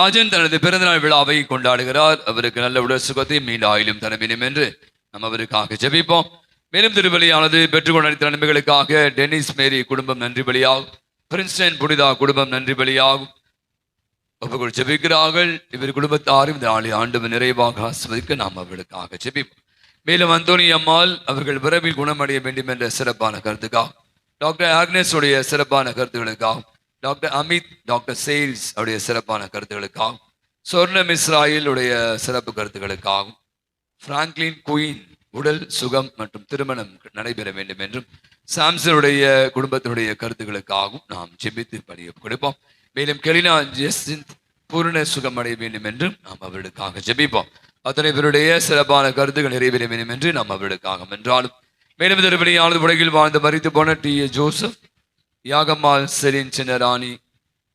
ராஜன் தனது பிறந்தநாள் விழாவை கொண்டாடுகிறார். அவருக்கு நல்ல உடல் சுகத்தையும் நீண்ட ஆயுளும் தரவேண்டும் என்று நாம் அவருக்காக ஜெபிப்போம். மேலும் திருப்பலியானது பெற்றுக்கொண்ட நன்மைகளுக்காக டென்னிஸ் மேரி குடும்பம் நன்றி பலியாகும். பிரின்ஸ்டன் புனிதா குடும்பம் நன்றி பலியாகும். அவர்கள் ஜெபிக்கிறார்கள். இவர் குடும்பத்தாரும் இந்த ஆண்டவர் நிறைவாக ஆசிர்வதிக்க நாம் அவர்களுக்காக ஜெபிப்போம். மேலும் அந்தோனி அம்மாள் அவர்கள் விரைவில் குணமடைய வேண்டும் என்ற சிறப்பான கருத்துக்காக, டாக்டர் ஆக்னஸ் உடைய சிறப்பான கருத்துக்களுக்காகவும், டாக்டர் அமித், டாக்டர் சேல்ஸ் உடைய சிறப்பான கருத்துக்களுக்காகவும், சொர்ணம் இஸ்ராயில் உடைய சிறப்பு கருத்துக்களுக்காகவும், பிராங்க்லின் குயின் உடல் சுகம் மற்றும் திருமணம் நடைபெற வேண்டும் என்றும், சாம்சனுடைய குடும்பத்தினுடைய கருத்துக்களுக்காகவும் நாம் ஜெபித்து பணியை கொடுப்போம். மேலும் கெலினா ஜெசிந்த் பூர்ண சுகம் அடைய வேண்டும் என்றும் நாம் அவர்களுக்காக ஜெபிப்போம். அத்தனை பேருடைய சிறப்பான கருத்துக்கள் நிறைவேற வேண்டும் என்று நாம் அவர்களுக்காக என்றாலும், மேலும் திருப்பலியானது உலகில் வாழ்ந்து மரித்து போன டி.ஏ. ஜோசப், யாகம்மாள் செலின் சின்னராணி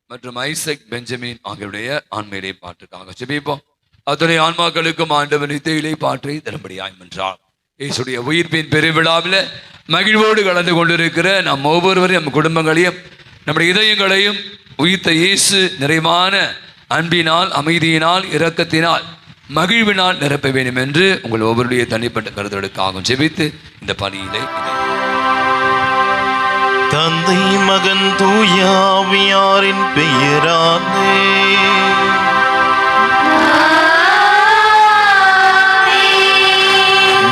மற்றும் ஐசக் பெஞ்சமின் ஆகியோருடைய ஆண்மையிலே பாட்டுக்காக ஜெபிப்போம். அத்தனை ஆன்மாக்களுக்கும் ஆண்டவர் நித்தியிலே பாற்றை தரும்படியாய் என்றார். இயேசுடைய உயிர்ப்பின் பெருவிழாவில் மகிழ்வோடு கலந்து கொண்டிருக்கிற நம் ஒவ்வொருவரையும், நம் குடும்பங்களையும், நம்முடைய இதயங்களையும் உயிர்த்த இயேசு நிறைவான அன்பினால், அமைதியினால், இரக்கத்தினால், மகிழ்வினால் நிரப்ப வேண்டும் என்று உங்கள் ஒவ்வொருடைய தனிப்பட்ட கருத்துகளுக்காக ஜெபித்து இந்த பணியிலே தந்தை மகன் தூய ஆவியாரின் பெயராலே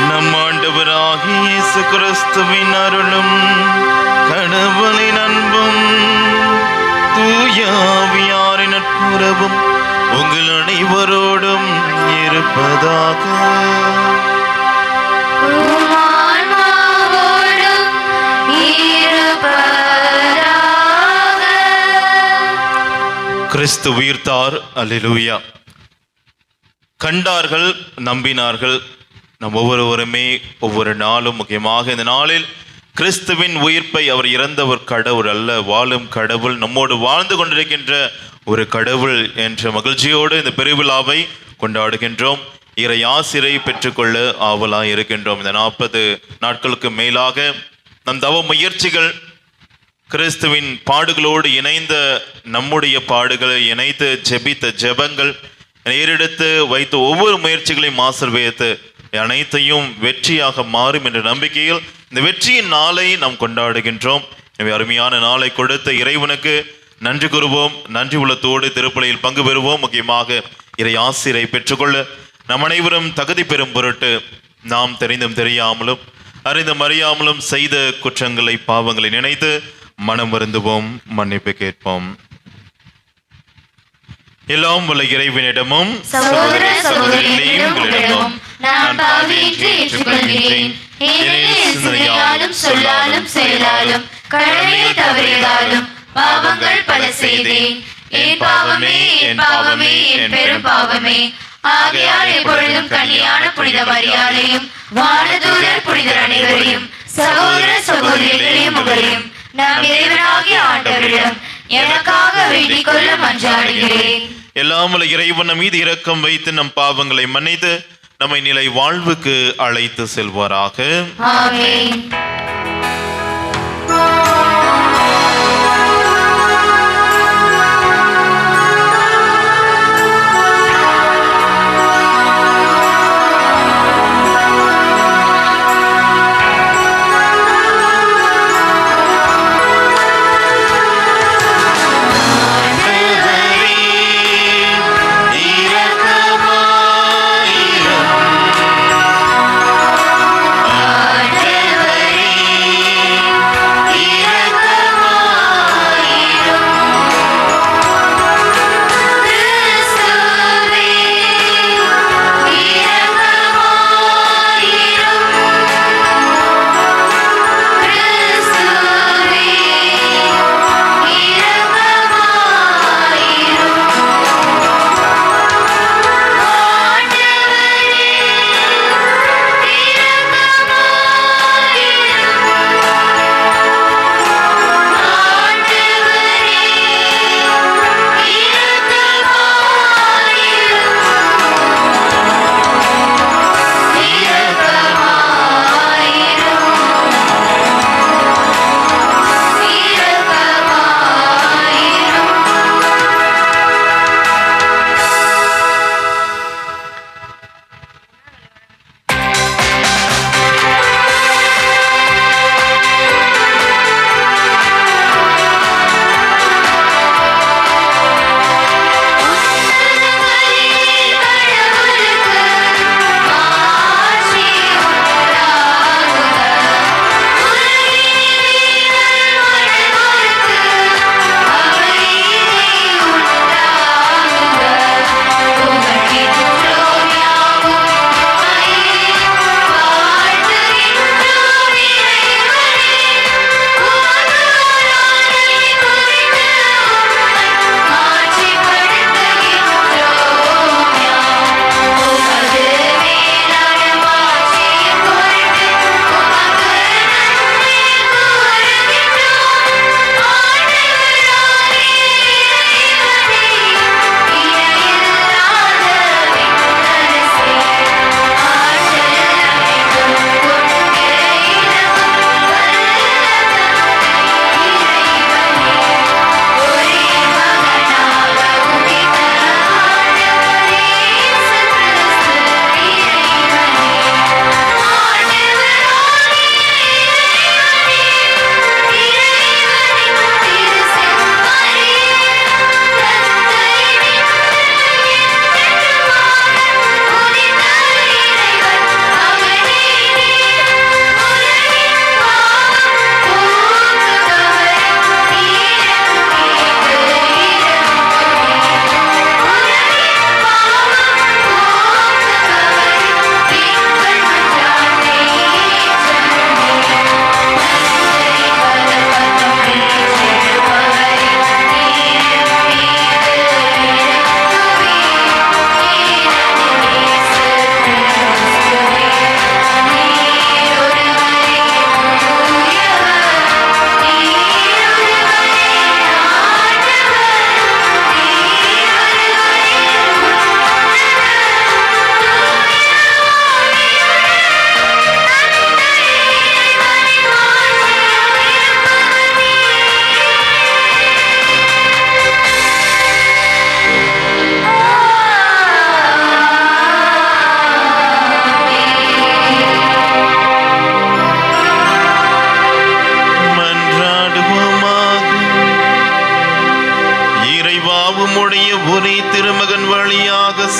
நம் ஆண்டவராகிய இயேசு கிறிஸ்துவின் அருளும் கடவுளின் அன்பும் தூய ஆவியாரின் நட்புறவும் உங்கள் அனைவரோடும் இருப்பதாக. கிறிஸ்து உயிர்த்தார். அல்லேலூயா. கண்டார்கள், நம்பினார்கள். நம் ஒவ்வொருவருமே ஒவ்வொரு நாளும், முக்கியமாக இந்த நாளில் கிறிஸ்துவின் உயிர்ப்பை, அவர் இறந்தவர் கடவுள் அல்ல, வாழும் கடவுள், நம்மோடு வாழ்ந்து கொண்டிருக்கின்ற ஒரு கடவுள் என்ற மகிழ்ச்சியோடு இந்த பெருவிழாவை கொண்டாடுகின்றோம். இறை ஆசிரை பெற்றுக்கொள்ள ஆவலாய் இருக்கின்றோம். இந்த 40 நாட்களுக்கு மேலாக நம் தவ முயற்சிகள், கிறிஸ்துவின் பாடுகளோடு இணைந்த நம்முடைய பாடுகளை இணைத்து ஜெபித்த ஜெபங்கள், ஏறெடுத்து வைத்த ஒவ்வொரு முயற்சிகளையும் ஆசீர்வதித்து அனைத்தையும் வெற்றியாக மாறும் என்ற நம்பிக்கையில் இந்த வெற்றியின் நாளை நாம் கொண்டாடுகின்றோம். எனவே அருமையான நாளை கொடுத்த இறைவனுக்கு நன்றி கூறுவோம். நன்றி உள்ளத்தோடு திருப்பலியில் பங்கு பெறுவோம். முக்கியமாக இறை ஆசிரை பெற்றுக்கொள்ள நம் அனைவரும் தகுதி பெறும் பொருட்டு நாம் தெரிந்தும் தெரியாமலும் அறிந்தும் அறியாமலும் செய்த குற்றங்களை, பாவங்களை நினைத்து மனம் வருந்துவோம், மன்னிப்பு கேட்போம். எல்லாம் வல்ல இறைவனிடமும் சகோதர சகோதரிகளிடமும் நான் பாவியின்றி ஏற்றுக்கொள்கிறேன். சிந்தனையாலும் சொல்லாலும் செயலாலும் கடமையை தவறியதாலும் பாவங்கள் பல செய்தேன். என் பாவமே, என் பாவமே, என் பெரும் பாவமே. ஆகையால் எப்பொழுதும் கன்னியான புனித மரியாதையும், வானதூதர் புனிதர் அனைவரையும், சகோதர சகோதரிகளையும் உங்களையும் நாம் இறைவனாகிய ஆண்டவரிடம் எனக்காக வேண்டிக் கொள்ள மன்றாடுகிறேன். எல்லாம் வல்ல இறைவன் நம் மீது இரக்கம் வைத்து நம் பாவங்களை மன்னித்து நம்மை நிலை வாழ்வுக்கு அழைத்து செல்வாராக. ஆமென். ஆண்டவரே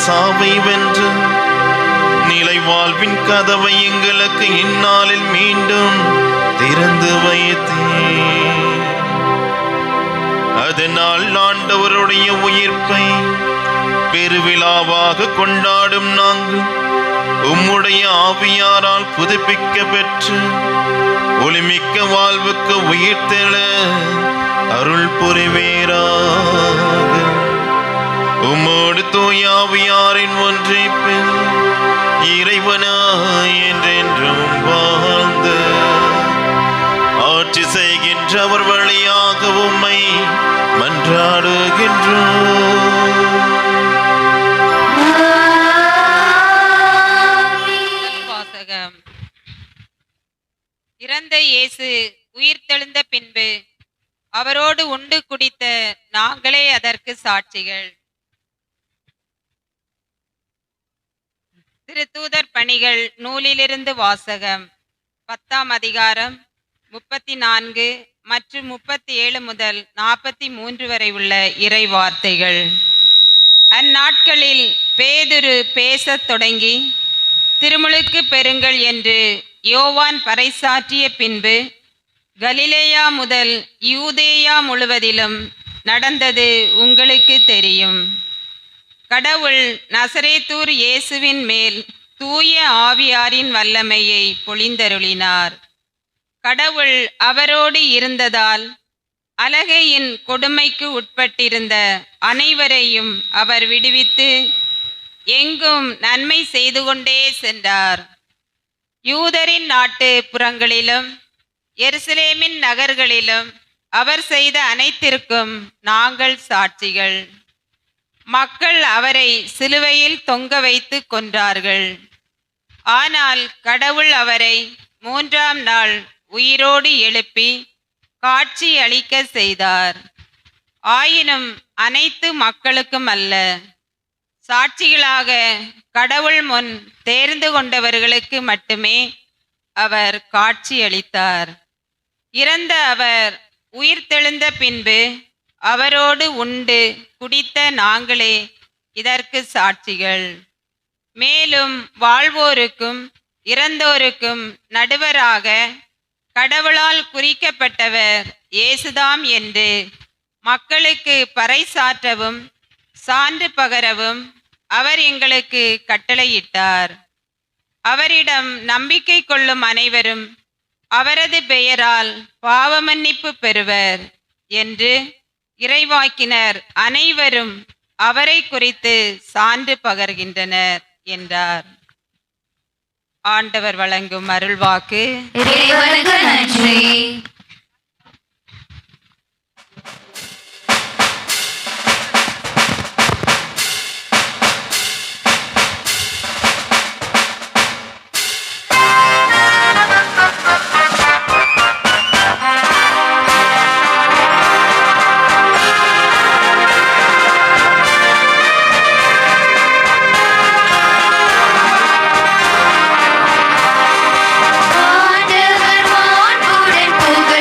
சாவை வென்று நிலை வாழ்வின் கதவை எங்களுக்கு இந்நாளில் மீண்டும் திறந்து வைத்தீர். அதனால் ஆண்டவருடைய உயிர்ப்பை பெருவிழாவாக கொண்டாடும் நாங்கள் உம்முடைய ஆவியாரால் புதுப்பிக்க பெற்று ஒளிமிக்க வாழ்வுக்கு உயிர்த்தெழ அருள் புரிவீராக. உம்மோடு தூயாவியாரின் ஒன்றிப்பில் இறைவனாய் என்றென்றும் வாழ்ந்து ஆட்சி செய்கின்றவர் வழியாக உம்மை மன்றாடுகின்றோம். வாசகம். இறந்த இயேசு உயிர்த்தெழுந்த பின்பு அவரோடு உண்டு குடித்த நாங்களே அதற்கு சாட்சிகள். திருத்தூதர் பணிகள் நூலிலிருந்து வாசகம். 10ஆம் அதிகாரம் 34 மற்றும் 37 முதல் 43 வரை உள்ள இறை வார்த்தைகள். அந்நாட்களில் பேதுரு பேசத் தொடங்கி திருமுழுக்கு பெறுங்கள் என்று யோவான் பறைசாற்றிய பின்பு கலிலேயா முதல் யூதேயா முழுவதிலும் நடந்தது உங்களுக்கு தெரியும். கடவுள் நசரேத்தூர் இயேசுவின் மேல் தூய ஆவியாரின் வல்லமையை பொழிந்தருளினார். கடவுள் அவரோடு இருந்ததால் அலகையின் கொடுமைக்கு உட்பட்டிருந்த அனைவரையும் அவர் விடுவித்து எங்கும் நன்மை செய்து கொண்டே சென்றார். யூதரின் நாட்டு புறங்களிலும் எருசலேமின் நகர்களிலும் அவர் செய்த அனைத்திற்கும் நாங்கள் சாட்சிகள். மக்கள் அவரை சிலுவையில் தொங்க வைத்து கொன்றார்கள். ஆனால் கடவுள் அவரை 3ஆம் நாள் உயிரோடு எழுப்பி காட்சி அளிக்க செய்தார். ஆயினும் அனைத்து மக்களுக்கும் அல்ல, சாட்சிகளாக கடவுள் முன் தேர்ந்து கொண்டவர்களுக்கு மட்டுமே அவர் காட்சி அளித்தார். இறந்த அவர் உயிர்த்தெழுந்த பின்பு அவரோடு உண்டு குடித்த நாங்களே இதற்கு சாட்சிகள். மேலும் வாழ்வோருக்கும் இறந்தோருக்கும் நடுவராக கடவுளால் குறிக்கப்பட்டவர் இயேசுதாம் என்று மக்களுக்கு பறைசாற்றவும் சான்று பகரவும் அவர் எங்களுக்கு கட்டளையிட்டார். அவரிடம் நம்பிக்கை கொள்ளும் அனைவரும் அவரது பெயரால் பாவமன்னிப்பு பெறுவர் என்று இறைவாக்கினர் அனைவரும் அவரை குறித்து சான்று பகர்கின்றனர் என்றார். ஆண்டவர் வழங்கும் அருள்வாக்கு. இறைவனுக்கு நன்றி. ஆண்டவர் வான்புடன் புகழ்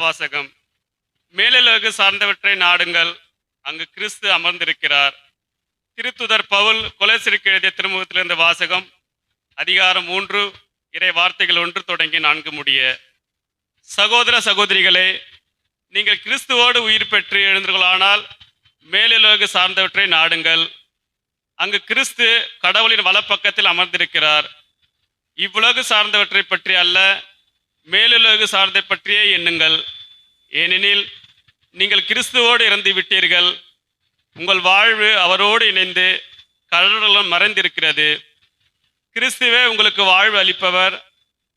வாசகம். மேலுலகு சார்ந்தவற்றை நாடுங்கள், அங்கு கிறிஸ்து அமர்ந்திருக்கிறார். திருத்துதர் பவுல் கொலோசியருக்கு எழுதிய திருமுகத்திலிருந்து வாசகம். அதிகாரம் 3 இறை வார்த்தைகள் 1 தொடங்கி 4 முடிய. சகோதர சகோதரிகளே, நீங்கள் கிறிஸ்துவோடு உயிர் பெற்று எழுந்தீர்களானால் மேலுலகு சார்ந்தவற்றை நாடுங்கள், அங்கு கிறிஸ்து கடவுளின் வலப்பக்கத்தில் அமர்ந்திருக்கிறார். இவ்வுலகு சார்ந்தவற்றை பற்றி அல்ல, மேலுலகு சார்ந்த பற்றியே எண்ணுங்கள். ஏனெனில் நீங்கள் கிறிஸ்துவோடு இறந்து விட்டீர்கள், உங்கள் வாழ்வு அவரோடு இணைந்து கடவுளுடன் மறைந்திருக்கிறது. கிறிஸ்துவே உங்களுக்கு வாழ்வு அளிப்பவர்.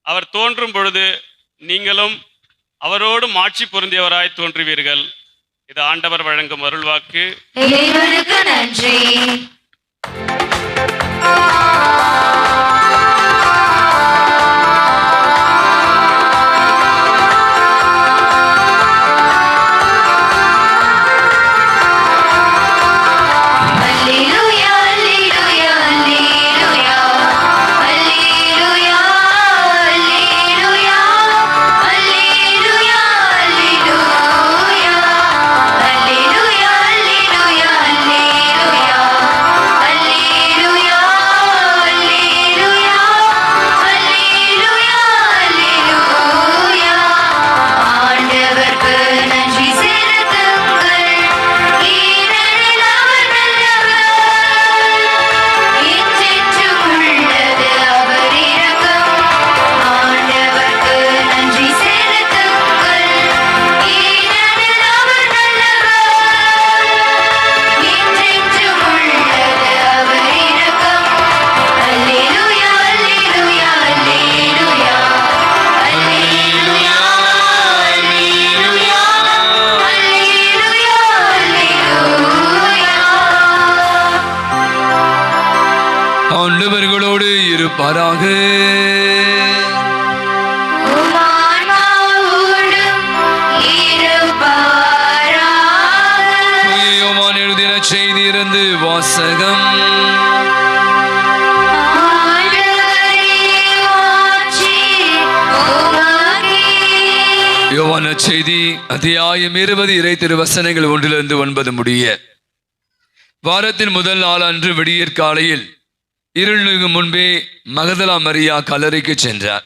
அவர் தோன்றும் பொழுது நீங்களும் அவரோடு மாட்சி பொருந்தியவராய் தோன்றுவீர்கள். இது ஆண்டவர் வழங்கும் அருள்வாக்கு. இறைவனுக்கு நன்றி. அல்லேலூயா, அல்லேலூயா, அல்லேலூயா. அல்லேலூயா, அல்லேலூயா. அல்லேலூயா, அல்லேலூயா. அல்லேலூயா, அல்லேலூயா, அல்லேலூயா. அல்லேலூயா, அல்லேலூயா. அல்லேலூயா, அல்லேலூயா. ஆண்டவர்க்கு நன்றி செலுத்துங்கள், ஏனெனில் அவர் நல்லவர். என்றென்றும் உள்ளது அவர் இரக்கம். ஆண்டவர்க்கு நன்றி செலுத்துங்கள், ஏனெனில் அவர் நல்லவர். என்றென்றும் உள்ளது அவர் இரக்கம். அல்லேலூயா, அல்லேலூயா, அல்லேலூயா. அல்லேலூயா, அல்லேலூயா. அல்லேலூயா, அல்லேலூயா. ஆண்டவர்களோடு இருப்பாராக. உம்மான்மாவோடும் இருப்பாராக. தூய யோவான் எழுதின செய்தியிலிருந்து வாசகம். ஆண்டவரே, மாட்சி உமக்கே. யோவான் செய்தி அத்தியாயம் 20 இறை திருவசனங்கள் 1 9 முடிய. வாரத்தின் முதல் நாள் அன்று விடியற்காலையில் இருளுக்கு முன்பே மகதலா மரியா கல்லறைக்கு சென்றார்.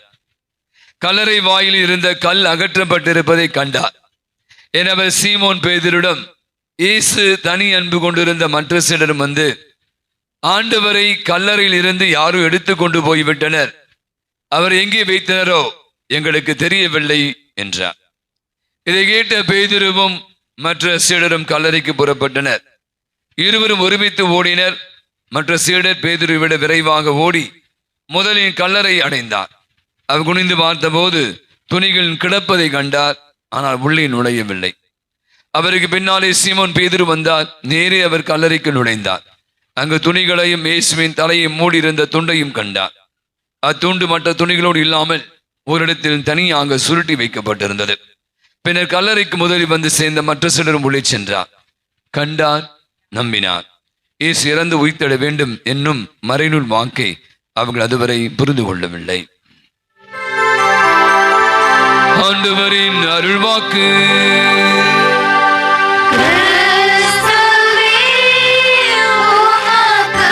கல்லறை வாயில் இருந்த கல் அகற்றப்பட்டிருப்பதை கண்டார். எனவே சீமோன் பேதுருடன் இயேசு தனி அன்பு கொண்டிருந்த மற்ற சிலரும் வந்து, ஆண்டவரை கல்லறையில் இருந்து யாரோ எடுத்து கொண்டு போய்விட்டனர், அவர் எங்கே வைத்தனரோ எங்களுக்கு தெரியவில்லை என்றார். இதை கேட்ட பேதுருவும் மற்ற சீடரும் கல்லறைக்கு புறப்பட்டனர். இருவரும் ஒருமித்து ஓடினர். மற்ற சீடர் பேதுருவை விட விரைவாக ஓடி முதலில் கல்லறை அடைந்தார். அவர் குனிந்து பார்த்தபோது துணிகள் கிடப்பதை கண்டார், ஆனால் உள்ளே நுழையவில்லை. அவருக்கு பின்னாலே சீமோன் பேதுரு வந்தார். நேரே அவர் கல்லறைக்கு நுழைந்தார். அங்கு துணிகளையும் இயேசுவின் தலையை மூடியிருந்த துண்டையும் கண்டார். அத்துண்டு மற்ற துணிகளோடு இல்லாமல் ஒரு இடத்தில் தனியாக சுருட்டி வைக்கப்பட்டிருந்தது. பின்னர் கல்லறைக்கு முதலில் வந்து சேர்ந்த மற்ற சிலரும் உள்ளே சென்றார். கண்டார், நம்பினார். இயேசு இறந்து உயிர்த்தெழ வேண்டும் என்னும் மறைநூல் வாக்கை அவர்கள் அதுவரை புரிந்து கொள்ளவில்லை. ஆண்டவரின் அருள்வாக்கு. கிறிஸ்துவே, உமக்கு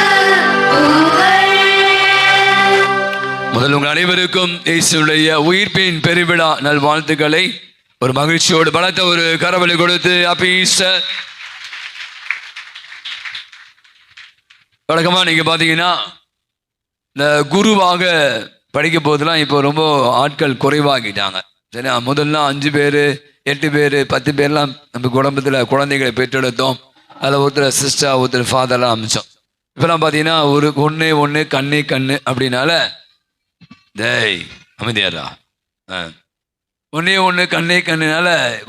புகழ். முதல் உங்கள் அனைவருக்கும் இயேசுடைய உயிர்ப்பின் பெருவிழா நல்வாழ்த்துக்களை ஒரு மகிழ்ச்சியோடு பலத்த ஒரு கரவொலி கொடுத்து ஹாப்பி ஈஸ்டர். வழக்கமாக நீங்கள் பார்த்தீங்கன்னா இந்த குருவாக படிக்க போதெல்லாம் இப்போ ரொம்ப ஆட்கள் குறைவாகிட்டாங்க. சரி, முதல்லாம் 5 பேர் 8 பேர் 10 பேர்லாம் நம்ம குடும்பத்தில் குழந்தைகளை பெற்றெடுத்தோம். அதில் ஒருத்தர் சிஸ்டர், ஒருத்தர் ஃபாதர்லாம் அமைச்சோம். இப்போலாம் பார்த்தீங்கன்னா ஒரு ஒன்று கண்ணு அப்படின்னால டேய் அமைதியாரா, ஒன்று கண்ணுனால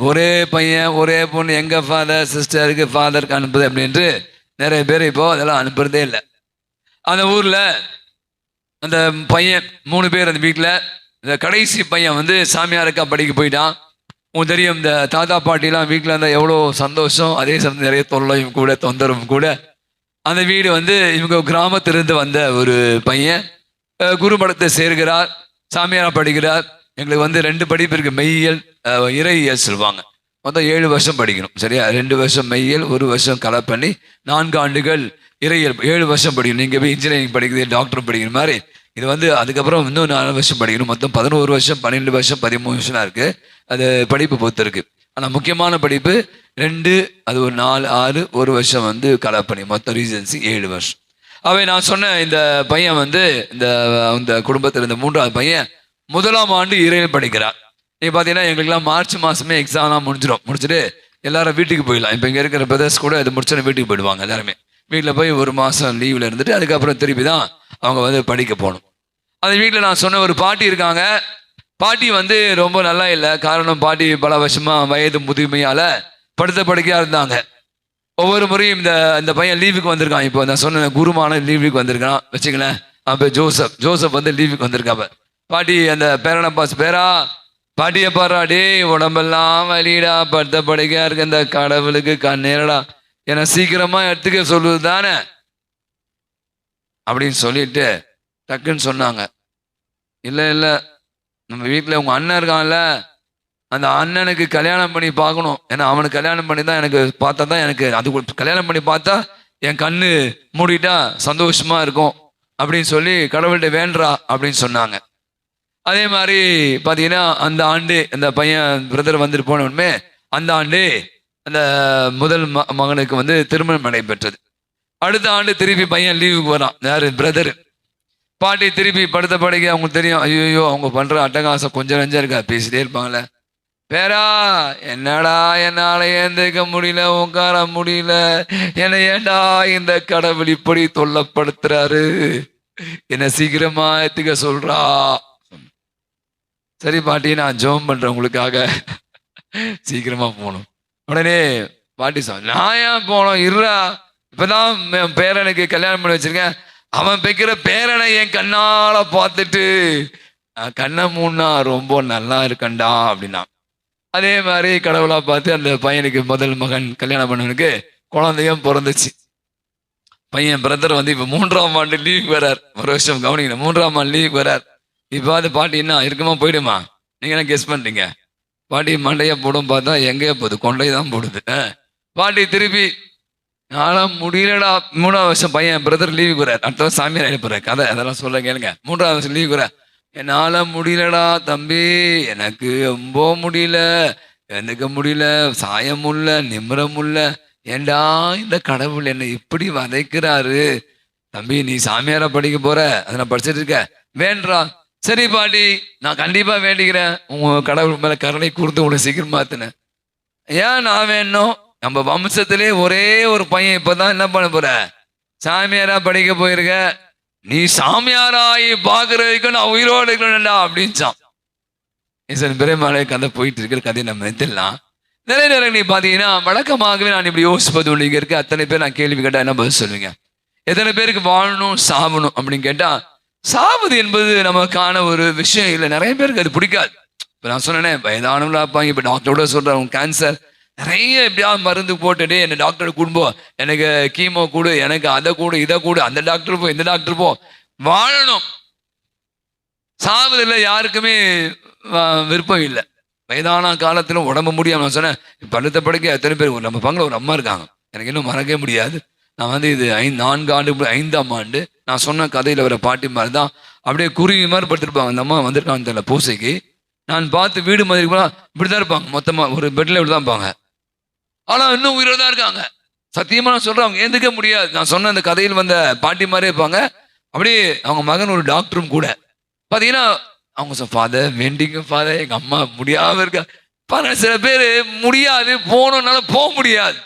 ஒரே பையன் ஒரே பொண்ணு எங்கள் ஃபாதர் சிஸ்டருக்கு ஃபாதருக்கு அனுப்புது அப்படின்ட்டு நிறைய பேர் இப்போ அதெல்லாம் அனுப்புறதே இல்லை. அந்த ஊரில் அந்த பையன் 3 பேர் அந்த வீட்டில் இந்த கடைசி பையன் வந்து சாமியாருக்கா படிக்க போயிட்டான். உங்களுக்கு தெரியும், இந்த தாத்தா பாட்டிலாம் வீட்டில் இருந்தால் எவ்வளோ சந்தோஷம், அதே சமயம் நிறைய தொல்லையும் கூட தொந்தரவும் கூட. அந்த வீடு வந்து இவங்க கிராமத்திலிருந்து வந்த ஒரு பையன் குருமடத்தை சேர்கிறார், சாமியாராக படிக்கிறார். எங்களுக்கு வந்து 2 படிப்பு இருக்குது, மெய்யியல் இறையியல் சொல்லுவாங்க. மொத்தம் 7 வருஷம் படிக்கணும், சரியா? 2 வருஷம் மெய்யியல், 1 வருஷம் கலை பண்ணி 4 ஆண்டுகள் இறையியல், 7 வருஷம் படிக்கணும். நீங்கள் போய் இன்ஜினியரிங் படிக்கிறது, டாக்டர் படிக்கிற மாதிரி இது வந்து அதுக்கப்புறம் இன்னும் 4 வருஷம் படிக்கணும். மொத்தம் 11 வருஷம், 12 வருஷம், 13 வருஷம்லாம் இருக்குது. அது படிப்பு பொறுத்து இருக்குது. ஆனால் முக்கியமான படிப்பு 2, அது ஒரு 4, 6, 1 வருஷம் வந்து கலை பண்ணி மொத்தம் ரீஜன்சி 7 வருஷம். அவை நான் சொன்ன இந்த பையன் வந்து இந்த குடும்பத்தில் இந்த 3வது பையன் 1ஆம் ஆண்டு இறையியல் படிக்கிறார். நீங்கள் பார்த்தீங்கன்னா எங்களுக்கெல்லாம் மார்ச் மாதமே எக்ஸாம்லாம் முடிச்சுட்டு எல்லாரும் வீட்டுக்கு போயிடலாம். இப்போ இங்கே இருக்கிற பிரதர்ஸ் கூட இது முடிச்சோன்னு வீட்டுக்கு போயிடுவாங்க. எல்லாருமே வீட்டில் போய் 1 மாதம் லீவில் இருந்துட்டு அதுக்கப்புறம் திருப்பி தான் அவங்க வந்து படிக்க போகணும். அந்த வீட்டில் நான் சொன்ன ஒரு பாட்டி இருக்காங்க. பாட்டி வந்து ரொம்ப நல்லா இல்லை. காரணம், பாட்டி பல வருஷமாக வயது முதுமையால் படுத்த படுக்கையாக இருந்தாங்க. ஒவ்வொரு முறையும் இந்த பையன் லீவுக்கு வந்திருக்கான். இப்போ நான் சொன்ன குருமான லீவுக்கு வந்திருக்கான் வச்சுங்களேன். அப்போ ஜோசப் வந்து லீவுக்கு வந்திருக்காப்ப. பாட்டி அந்த பேரனப்பாஸ் பேரா, பாட்டியை பாடுறா, டே உடம்பெல்லாம் வலிடா, படுத்த படுக்கையா இருக்கு, இந்த கடவுளுக்கு கண்ணேரடா, என்னை சீக்கிரமா எடுத்துக்க சொல்லுது தானே அப்படின்னு சொல்லிட்டு டக்குன்னு சொன்னாங்க. இல்லை நம்ம வீட்டில் உங்கள் அண்ணன் இருக்கான்ல, அந்த அண்ணனுக்கு கல்யாணம் பண்ணி பார்க்கணும். ஏன்னா அவனுக்கு கல்யாணம் பண்ணி தான் எனக்கு பார்த்தா தான் எனக்கு அது கல்யாணம் பண்ணி பார்த்தா என் கண்ணு மூடிட்டா சந்தோஷமா இருக்கும் அப்படின்னு சொல்லி கடவுள்கிட்ட வேண்டா அப்படின்னு சொன்னாங்க. அதே மாதிரி பார்த்தீங்கன்னா அந்த ஆண்டு அந்த பையன் பிரதர் வந்துட்டு போனோடனே அந்த ஆண்டு அந்த முதல் மகனுக்கு வந்து திருமணம் நடைபெற்றது. அடுத்த ஆண்டு திருப்பி பையன் லீவுக்கு வரான். யாரு? பிரதர். பாட்டி திருப்பி படுத்த படுக்க அவங்களுக்கு தெரியும், ஐயோ அவங்க பண்ற அட்டகாசம் கொஞ்சம் நஞ்சம் இருக்கா, பேசிட்டே இருப்பாங்களே, பேரா என்னடா என்னால ஏந்திருக்க முடியல, உட்கார முடியல, என்னை ஏண்டா இந்த கடவுள் இப்படி தொல்லப்படுத்துறாரு, என்ன சீக்கிரமா ஏத்துக்க சொல்றா. சரி பாட்டி, நான் ஜெபம் பண்றேன் உங்களுக்காக, சீக்கிரமா போகணும். உடனே பாட்டி சொன்ன, நான் ஏன் போனோம், இருறா, இப்பதான் பேரனுக்கு கல்யாணம் பண்ணி வச்சிருக்கேன், அவன் பெக்கிற பேரனை என் கண்ணால பார்த்துட்டு கண்ணை மூணா ரொம்ப நல்லா இருக்கண்டா அப்படின்னா. அதே மாதிரி கடவுளா பார்த்து அந்த பையனுக்கு முதல் மகன் கல்யாணம் பண்ணவனுக்கு குழந்தையும் பிறந்துச்சு. பையன் பிரதர் வந்து இப்ப 3ஆம் ஆண்டு லீவுக்கு வரார். ஒரு வருஷம் கவனிக்கணும், 3ஆம் ஆண்டு லீவுக்கு வரார். இப்போ அது பாட்டி என்ன இருக்குமா போயிடுமா? நீங்க என்ன கெஸ் பண்றீங்க? பாட்டி மண்டையா போடும் பார்த்தா எங்கேயா போகுது, கொண்டையை தான் போடுது. பாட்டி திருப்பி நானும் முடியலடா. 3ஆம் வருஷம் பையன் பிரதர் லீவுக்கு வரார். அடுத்த வருஷம் சாமியார் எழுப்புறாரு. கதை அதெல்லாம் சொல்ல கேளுங்க. 3ஆம் வருஷம் லீவுக்கு வர, என்னால முடியலடா தம்பி, எனக்கு ரொம்ப முடியல, எனக்கு முடியல, சாய முடியல, நிமிர முடியல, ஏண்டா இந்த கடவுள் என்னை இப்படி வதைக்கிறாரு. தம்பி நீ சாமியாரா படிக்க போற, அதை நான் படிச்சுட்டு இருக்க, வேண்டா. சரி பாட்டி, நான் கண்டிப்பா வேண்டிக்கிறேன், உங்க கடவுள் மேல கருணை கூர்ந்து உங்களை சீக்கிரம் மாத்தினேன். ஏன் நான் வேணும்? நம்ம வம்சத்திலே ஒரே ஒரு பையன் இப்பதான் என்ன பண்ண போற, சாமியாரா படிக்க போயிருக்க, நீ சாமியாராயி பாக்குற வரைக்கும் நான் உயிரோடு இருக்கணும்டா அப்படின்ச்சான். பெருமாளை கதை போயிட்டு இருக்கிற கதையை நம்ம நிறுத்திடலாம். நிறைய நேரம் நீ பாத்தீங்கன்னா வழக்கமாகவே நான் இப்படி யோசிப்பது உண்டு. இங்க இருக்க அத்தனை பேர் நான் கேள்வி கேட்டா என்ன பதில் சொல்லுவீங்க? எத்தனை பேருக்கு வாழணும் சாவணும் அப்படின்னு கேட்டா, சாவது என்பது நமக்கான ஒரு விஷயம் இல்லை. நிறைய பேருக்கு அது பிடிக்காது. இப்ப நான் சொன்னேன், வயதானவங்களா இருப்பாங்க, இப்ப டாக்டரோட சொல்றேன் கேன்சர், நிறைய எப்படியாவது மருந்து போட்டுட்டு என்ன டாக்டர் கூடும்போ, எனக்கு கீமோ கூடு, எனக்கு அதை கூடு, இதை கூடு, அந்த டாக்டர் போ, இந்த டாக்டர் போ, வாழணும். சாவதில்லை யாருக்குமே விருப்பம் இல்லை. வயதான காலத்திலும் உடம்பு முடியாம. நான் சொன்னேன், படுத்த படுக்க எத்தனை பேர் நம்ம பங்கள ஒரு அம்மா இருக்காங்க, எனக்கு இன்னும் மறக்கவே முடியாது. நான் வந்து இது 4 ஆண்டு 5ஆம் ஆண்டு நான் சொன்ன கதையில வர பாட்டி மாதிரி தான் அப்படியே குருவி மாதிரி படுத்திருப்பாங்க. அந்த அம்மா வந்திருக்காங்க தெரியல பூசைக்கு. நான் பார்த்து வீடு மாதிரி போனா இப்படிதான் இருப்பாங்க, மொத்தமா ஒரு பெட்ல இப்படிதான் இருப்பாங்க. ஆனா இன்னும் உயிரோட தான் இருக்காங்க. சத்தியமா நான் சொல்றேன், அவங்க ஏந்துக்க முடியாது. நான் சொன்ன அந்த கதையில் வந்த பாட்டி மாதிரி இருப்பாங்க. அப்படியே அவங்க மகன் ஒரு டாக்டரும் கூட. பாத்தீங்கன்னா அவங்க ஃபாதர் வேண்டிங்க ஃபாதர், எங்க அம்மா முடியாம இருக்கா. பாருங்க, சில பேர் முடியாது, போனோம்னால போக முடியாது.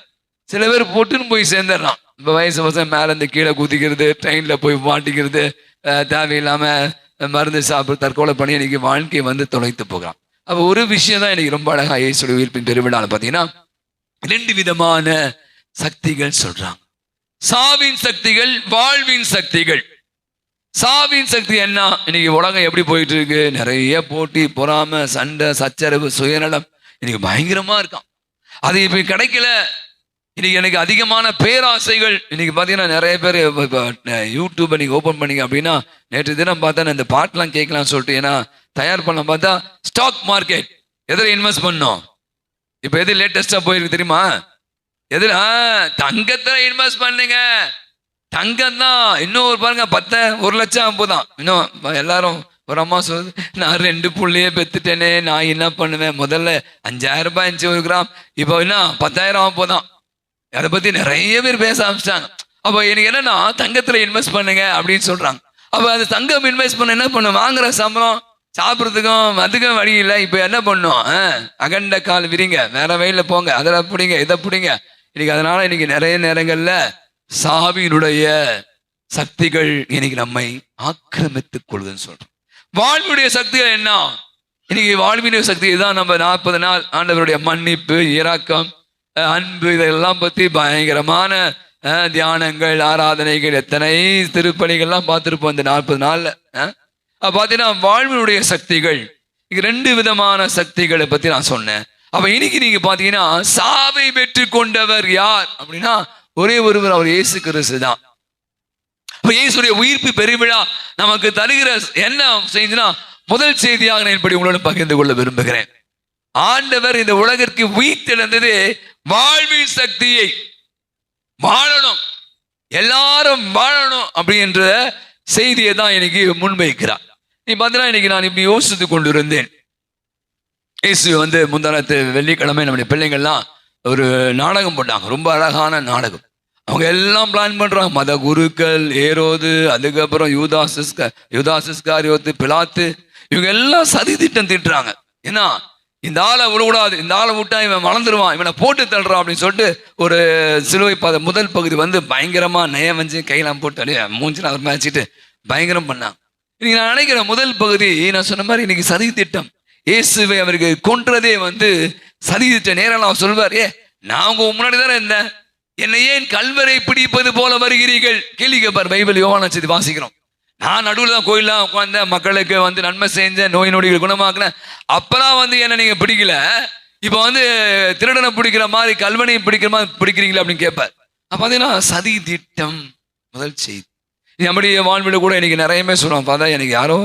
சில பேர் பொட்டுன்னு போய் சேர்ந்துடுறான். இப்போ வயசு வருஷம் மேல இருந்து கீழே குதிக்கிறது, ட்ரெயின்ல போய் மாட்டிக்கிறது, தேவையில்லாம மருந்து சாப்பிட்டு தற்கொலை பண்ணி இன்னைக்கு வாழ்க்கையை வந்து தொலைத்து போகிறான். அப்போ ஒரு விஷயம் தான் எனக்கு ரொம்ப அழகா இயேசுடைய உயிர்ப்பின் பெருவிழாவில் பார்த்தீங்கன்னா 2 விதமான சக்திகள் சொல்றாங்க. சாவின் சக்திகள், வாழ்வின் சக்திகள். சாவின் சக்தி என்ன? இன்னைக்கு உலகம் எப்படி போயிட்டு இருக்கு, நிறைய போட்டி, பொறாமை, சண்டை, சச்சரவு, சுயநலம் இன்னைக்கு பயங்கரமா இருக்கான். அது இப்ப கிடைக்கல. இன்னைக்கு எனக்கு அதிகமான பேராசைகள். இன்னைக்கு பாத்தீங்கன்னா நிறைய பேர் யூடியூப் நீங்க ஓபன் பண்ணீங்க அப்படின்னா, நேற்று தினம் பார்த்தா இந்த பாட்டெல்லாம் கேட்கலாம்னு சொல்லிட்டு, ஏன்னா தயார் பண்ண பார்த்தா ஸ்டாக் மார்க்கெட் எதில் இன்வெஸ்ட் பண்ணோம்? இப்போ எது லேட்டஸ்டா போயிருக்கு தெரியுமா? எதில்? தங்கத்துல இன்வெஸ்ட் பண்ணுங்க. தங்கம் தான். இன்னும் ஒரு பாருங்க 1 லட்சம் போதான். இன்னும் எல்லாரும் ஒரு அம்மா சொல்லுது, நான் 2 புள்ளையே பெத்துட்டேனே, நான் என்ன பண்ணுவேன்? முதல்ல 5000 ரூபாய் இருந்துச்சு 1 கிராம், இப்போ என்ன 10,000 போதான். அதை பத்தி நிறைய பேர் பேச ஆரம்பிச்சிட்டாங்க. அப்போ எனக்கு என்னன்னா, தங்கத்துல இன்வெஸ்ட் பண்ணுங்க அப்படின்னு சொல்றாங்க. அப்போ அது தங்கம் இன்வெஸ்ட் பண்ண என்ன பண்ணும்? வாங்குற சம்பளம் சாப்பிட்றதுக்கும் அதுக்கும் வழி இல்லை. இப்போ என்ன பண்ணும்? அகண்ட கால் விரிங்க, வேற வழியில போங்க, அதில் பிடிங்க, இதை பிடிங்க. இன்னைக்கு அதனால இன்னைக்கு நிறைய நேரங்கள்ல சாவியினுடைய சக்திகள் இன்னைக்கு நம்மை ஆக்கிரமித்துக் கொள்ளுதுன்னு சொல்றோம். வாழ்வுடைய சக்திகள் என்ன? இன்னைக்கு வாழ்வினுடைய சக்தி தான். நம்ம 40 நாள் ஆண்டவருடைய மன்னிப்பு, இரக்கம், அன்பு, இதெல்லாம் பத்தி பயங்கரமான தியானங்கள், ஆராதனைகள், எத்தனை திருப்பணிகள்லாம் பார்த்துருப்போம் இந்த 40 நாள்ல. பாத்தீங்கன்னா வாழ்வினுடைய சக்திகள் 2 விதமான சக்திகளை பத்தி நான் சொன்னேன். அப்ப இன்னைக்கு நீங்க பாத்தீங்கன்னா சாவை வெற்றி கொண்டவர் யார் அப்படின்னா ஒரே ஒருவர், அவர் இயேசு கிறிஸ்து தான். அப்ப இயேசுடைய உயிர்ப்பு பெருவிழா நமக்கு தருகிற என்ன செய்தினா, முதல் செய்தியாக நான் இப்படி உங்களோட பகிர்ந்து கொள்ள விரும்புகிறேன். ஆண்டவர் இந்த உலகிற்கு உயிர்த்தெழுந்தது வாழ்வின் சக்தியை, வாழணும், எல்லாரும் வாழணும் அப்படின்ற செய்தியை தான் இன்னைக்கு முன்வைக்கிறார். நீ பார்த்தீங்கன்னா இன்னைக்கு நான் இப்படி யோசித்து கொண்டு இருந்தேன். இயேசு முந்தானத்து வெள்ளிக்கிழமை நம்முடைய பிள்ளைங்கள்லாம் ஒரு நாடகம் போட்டாங்க, ரொம்ப அழகான நாடகம். அவங்க எல்லாம் பிளான் பண்றாங்க, மத குருக்கள், ஏரோது, அதுக்கப்புறம் யூதாசிஸ்காரியோத்து, பிலாத்து, இவங்க எல்லாம் சதி திட்டம் திட்டுறாங்க. ஏன்னா இந்த ஆளை விடக்கூடாது, இந்த ஆளை விட்டா இவன் வளர்ந்துருவான், இவனை போட்டு தள்ளுறான் அப்படின்னு சொல்லிட்டு ஒரு சிலுவை முதல் பகுதி பயங்கரமா நயம் வச்சு கையெல்லாம் போட்டு மூஞ்சில அவர் மேய்ச்சிட்டு பயங்கரம் பண்ணாங்க. இன்னைக்கு நான் நினைக்கிறேன் முதல் பகுதி நான் சொன்ன மாதிரி இன்னைக்கு சதி திட்டம். இயேசுவை அவருக்கு கொன்றதே சதி திட்டம். நேரம் அவர் சொல்வார், நான் உங்க முன்னாடி தானே இருந்தேன், என்னை ஏன் கல்வரை பிடிப்பது போல வருகிறீர்கள்? கேள்வி கேட்பார். பைபிள் யோவான் செய்தி வாசிக்கிறோம். நான் நடுவில் தான் கோயிலாம் உட்கார்ந்த, மக்களுக்கு நன்மை செஞ்சேன், நோய் நொடிகள் குணமாக்குனேன். அப்பெல்லாம் என்ன நீங்க பிடிக்கல, இப்போ திருடனை பிடிக்கிற மாதிரி கல்வனை பிடிக்கிற மாதிரி பிடிக்கிறீங்களா அப்படின்னு கேட்பார். பார்த்தீங்கன்னா சதி திட்டம் முதல் செய்தி. நம்முடைய வாழ்வில் கூட இன்னைக்கு நிறையமே சொல்லுவோம். பார்த்தா எனக்கு யாரோ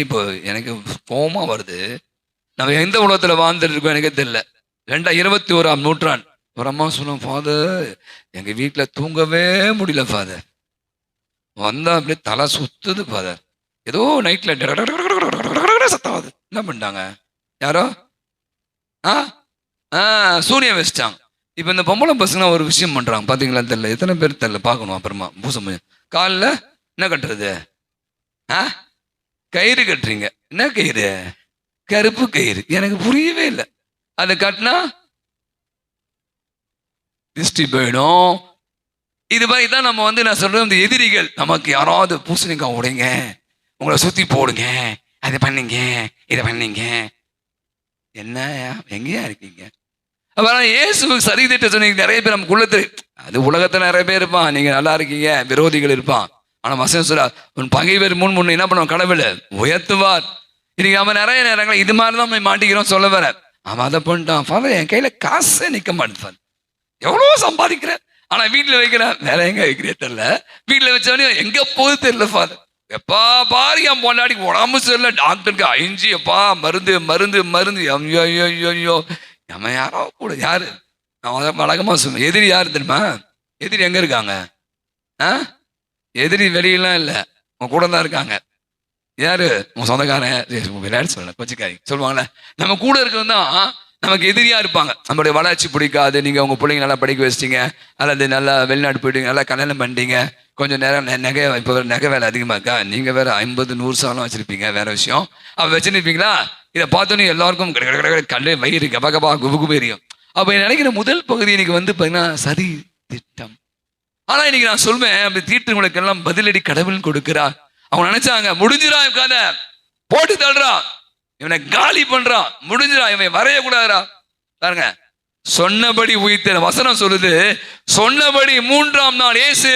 இப்போ எனக்கு கோபமா வருது, நம்ம எந்த உலகத்தில் வாழ்ந்துட்டு இருக்கோம் எனக்கு தெரியல. 21ஆம் நூற்றாண்டு. ஒரு அம்மா சொல்லுவோம், ஃபாதர் எங்க வீட்டில் தூங்கவே முடியல ஃபாதர், வந்தா அப்படியே தலை சுத்துது ஃபாதர், ஏதோ நைட்ல சத்தம். என்ன பண்ணிட்டாங்க? யாரோ சூனியம் வச்சிட்டாங்க. இப்ப இந்த பொம்பளை பசங்க ஒரு விஷயம் பண்றாங்க, பாத்தீங்களா தெரியல, எத்தனை பேர் தெரியல, பார்க்கணும் அப்புறமா. பூசம் காலில் என்ன கட்டுறது? கயிறு கட்டுறீங்க. என்ன கயிறு? கருப்பு கயிறு. எனக்கு புரியவே இல்லை. அதை கட்டினா திருஷ்டி போயிடும். இது மாதிரி தான் நம்ம நான் சொல்றது, இந்த எதிரிகள் நமக்கு யாராவது பூசணிக்காய் உடைங்க, உங்களை சுத்தி போடுங்க, அதை பண்ணீங்க, இதை பண்ணீங்க, என்ன எங்கேயா இருக்கீங்க? அப்புறம் இயேசுக்கு சரி திட்ட சொன்னீங்க. நிறைய பேர் நமக்குள்ள அது உலகத்துல நிறைய பேர் இருப்பான், நீங்க நல்லா இருக்கீங்க, விரோதிகள் இருப்பான். ஆனா வசனம் சொல்ல, உன் பகைவர் முன் என்ன பண்ணுவான்? கடவுளை உயர்த்துவார். இன்னைக்கு நம்ம நிறைய நேரங்கள் இது மாதிரி தான் மாட்டிக்கிறோம். சொல்ல வர அவன் அதை பண்ணிட்டான், ஃபாதர் என் கையில காசே நிக்க மாட்டேன், எவ்வளவோ சம்பாதிக்கிறேன், ஆனா வீட்டுல வைக்கிறேன், வேற எங்க வைக்கிறே தெரியல, வீட்டுல வச்சவனே எங்க போகுது தெரியல ஃபாதர். எப்பா பாரு என் பொண்டாடி உடம்பு சரியில்லை, டாக்டருக்கு அழிஞ்சு எப்பா மருந்து மருந்து மருந்து, ஐயோ நம்ம யாரோ கூட. யாரு? நான் வழக்கமா சொல்லுவேன், எதிரி யாரு தெரியுமா? எதிரி எங்க இருக்காங்க? எதிரி வெளியெல்லாம் இல்லை, உன் கூட தான் இருக்காங்க. யாரு? உன் சொந்தக்காரன். விளையாட்டு சொல்லல, கொச்சிக்காரி சொல்லுவாங்கல்ல, நம்ம கூட இருக்கிறது தான் நமக்கு எதிரியா இருப்பாங்க. நம்மளுடைய வளர்ச்சி பிடிக்காது, நீங்க உங்க பிள்ளைங்க நல்லா படிக்க வச்சிட்டீங்க, அல்லது நல்லா வெளிநாடு போயிட்டீங்க, நல்லா கல்யாணம் பண்ணிட்டீங்க, கொஞ்சம் நேரம் நகை, இப்போ நகை வேலை அதிகமா இருக்கா, நீங்க வேற 50-100 சவரம் வச்சிருப்பீங்க, வேற விஷயம். அவ வச்சுருப்பீங்களா? இதை பார்த்தோன்னே எல்லாருக்கும் கல்லு வயிறு கபா கபா குபு எரியும். அப்ப நினைக்கிற முதல் பகுதி இன்னைக்கு பாத்தீங்கன்னா சதி திட்டம். ஆனா இன்னைக்கு நான் சொல்வேன், அப்படி தீட்டுங்களுக்கு எல்லாம் பதிலடி கடவுள் கொடுக்கிறார். அவங்க நினைச்சாங்க முடிஞ்சிரா கதை, போட்டு தள்ளுறான், இவனை காலி பண்றான், முடிஞ்சிரா, இவன் வரையக்கூடாதுரா. பாருங்க, சொன்னபடி உயிர்த்த வசனம் சொல்லுது, சொன்னபடி 3ஆம் நாள் இயேசு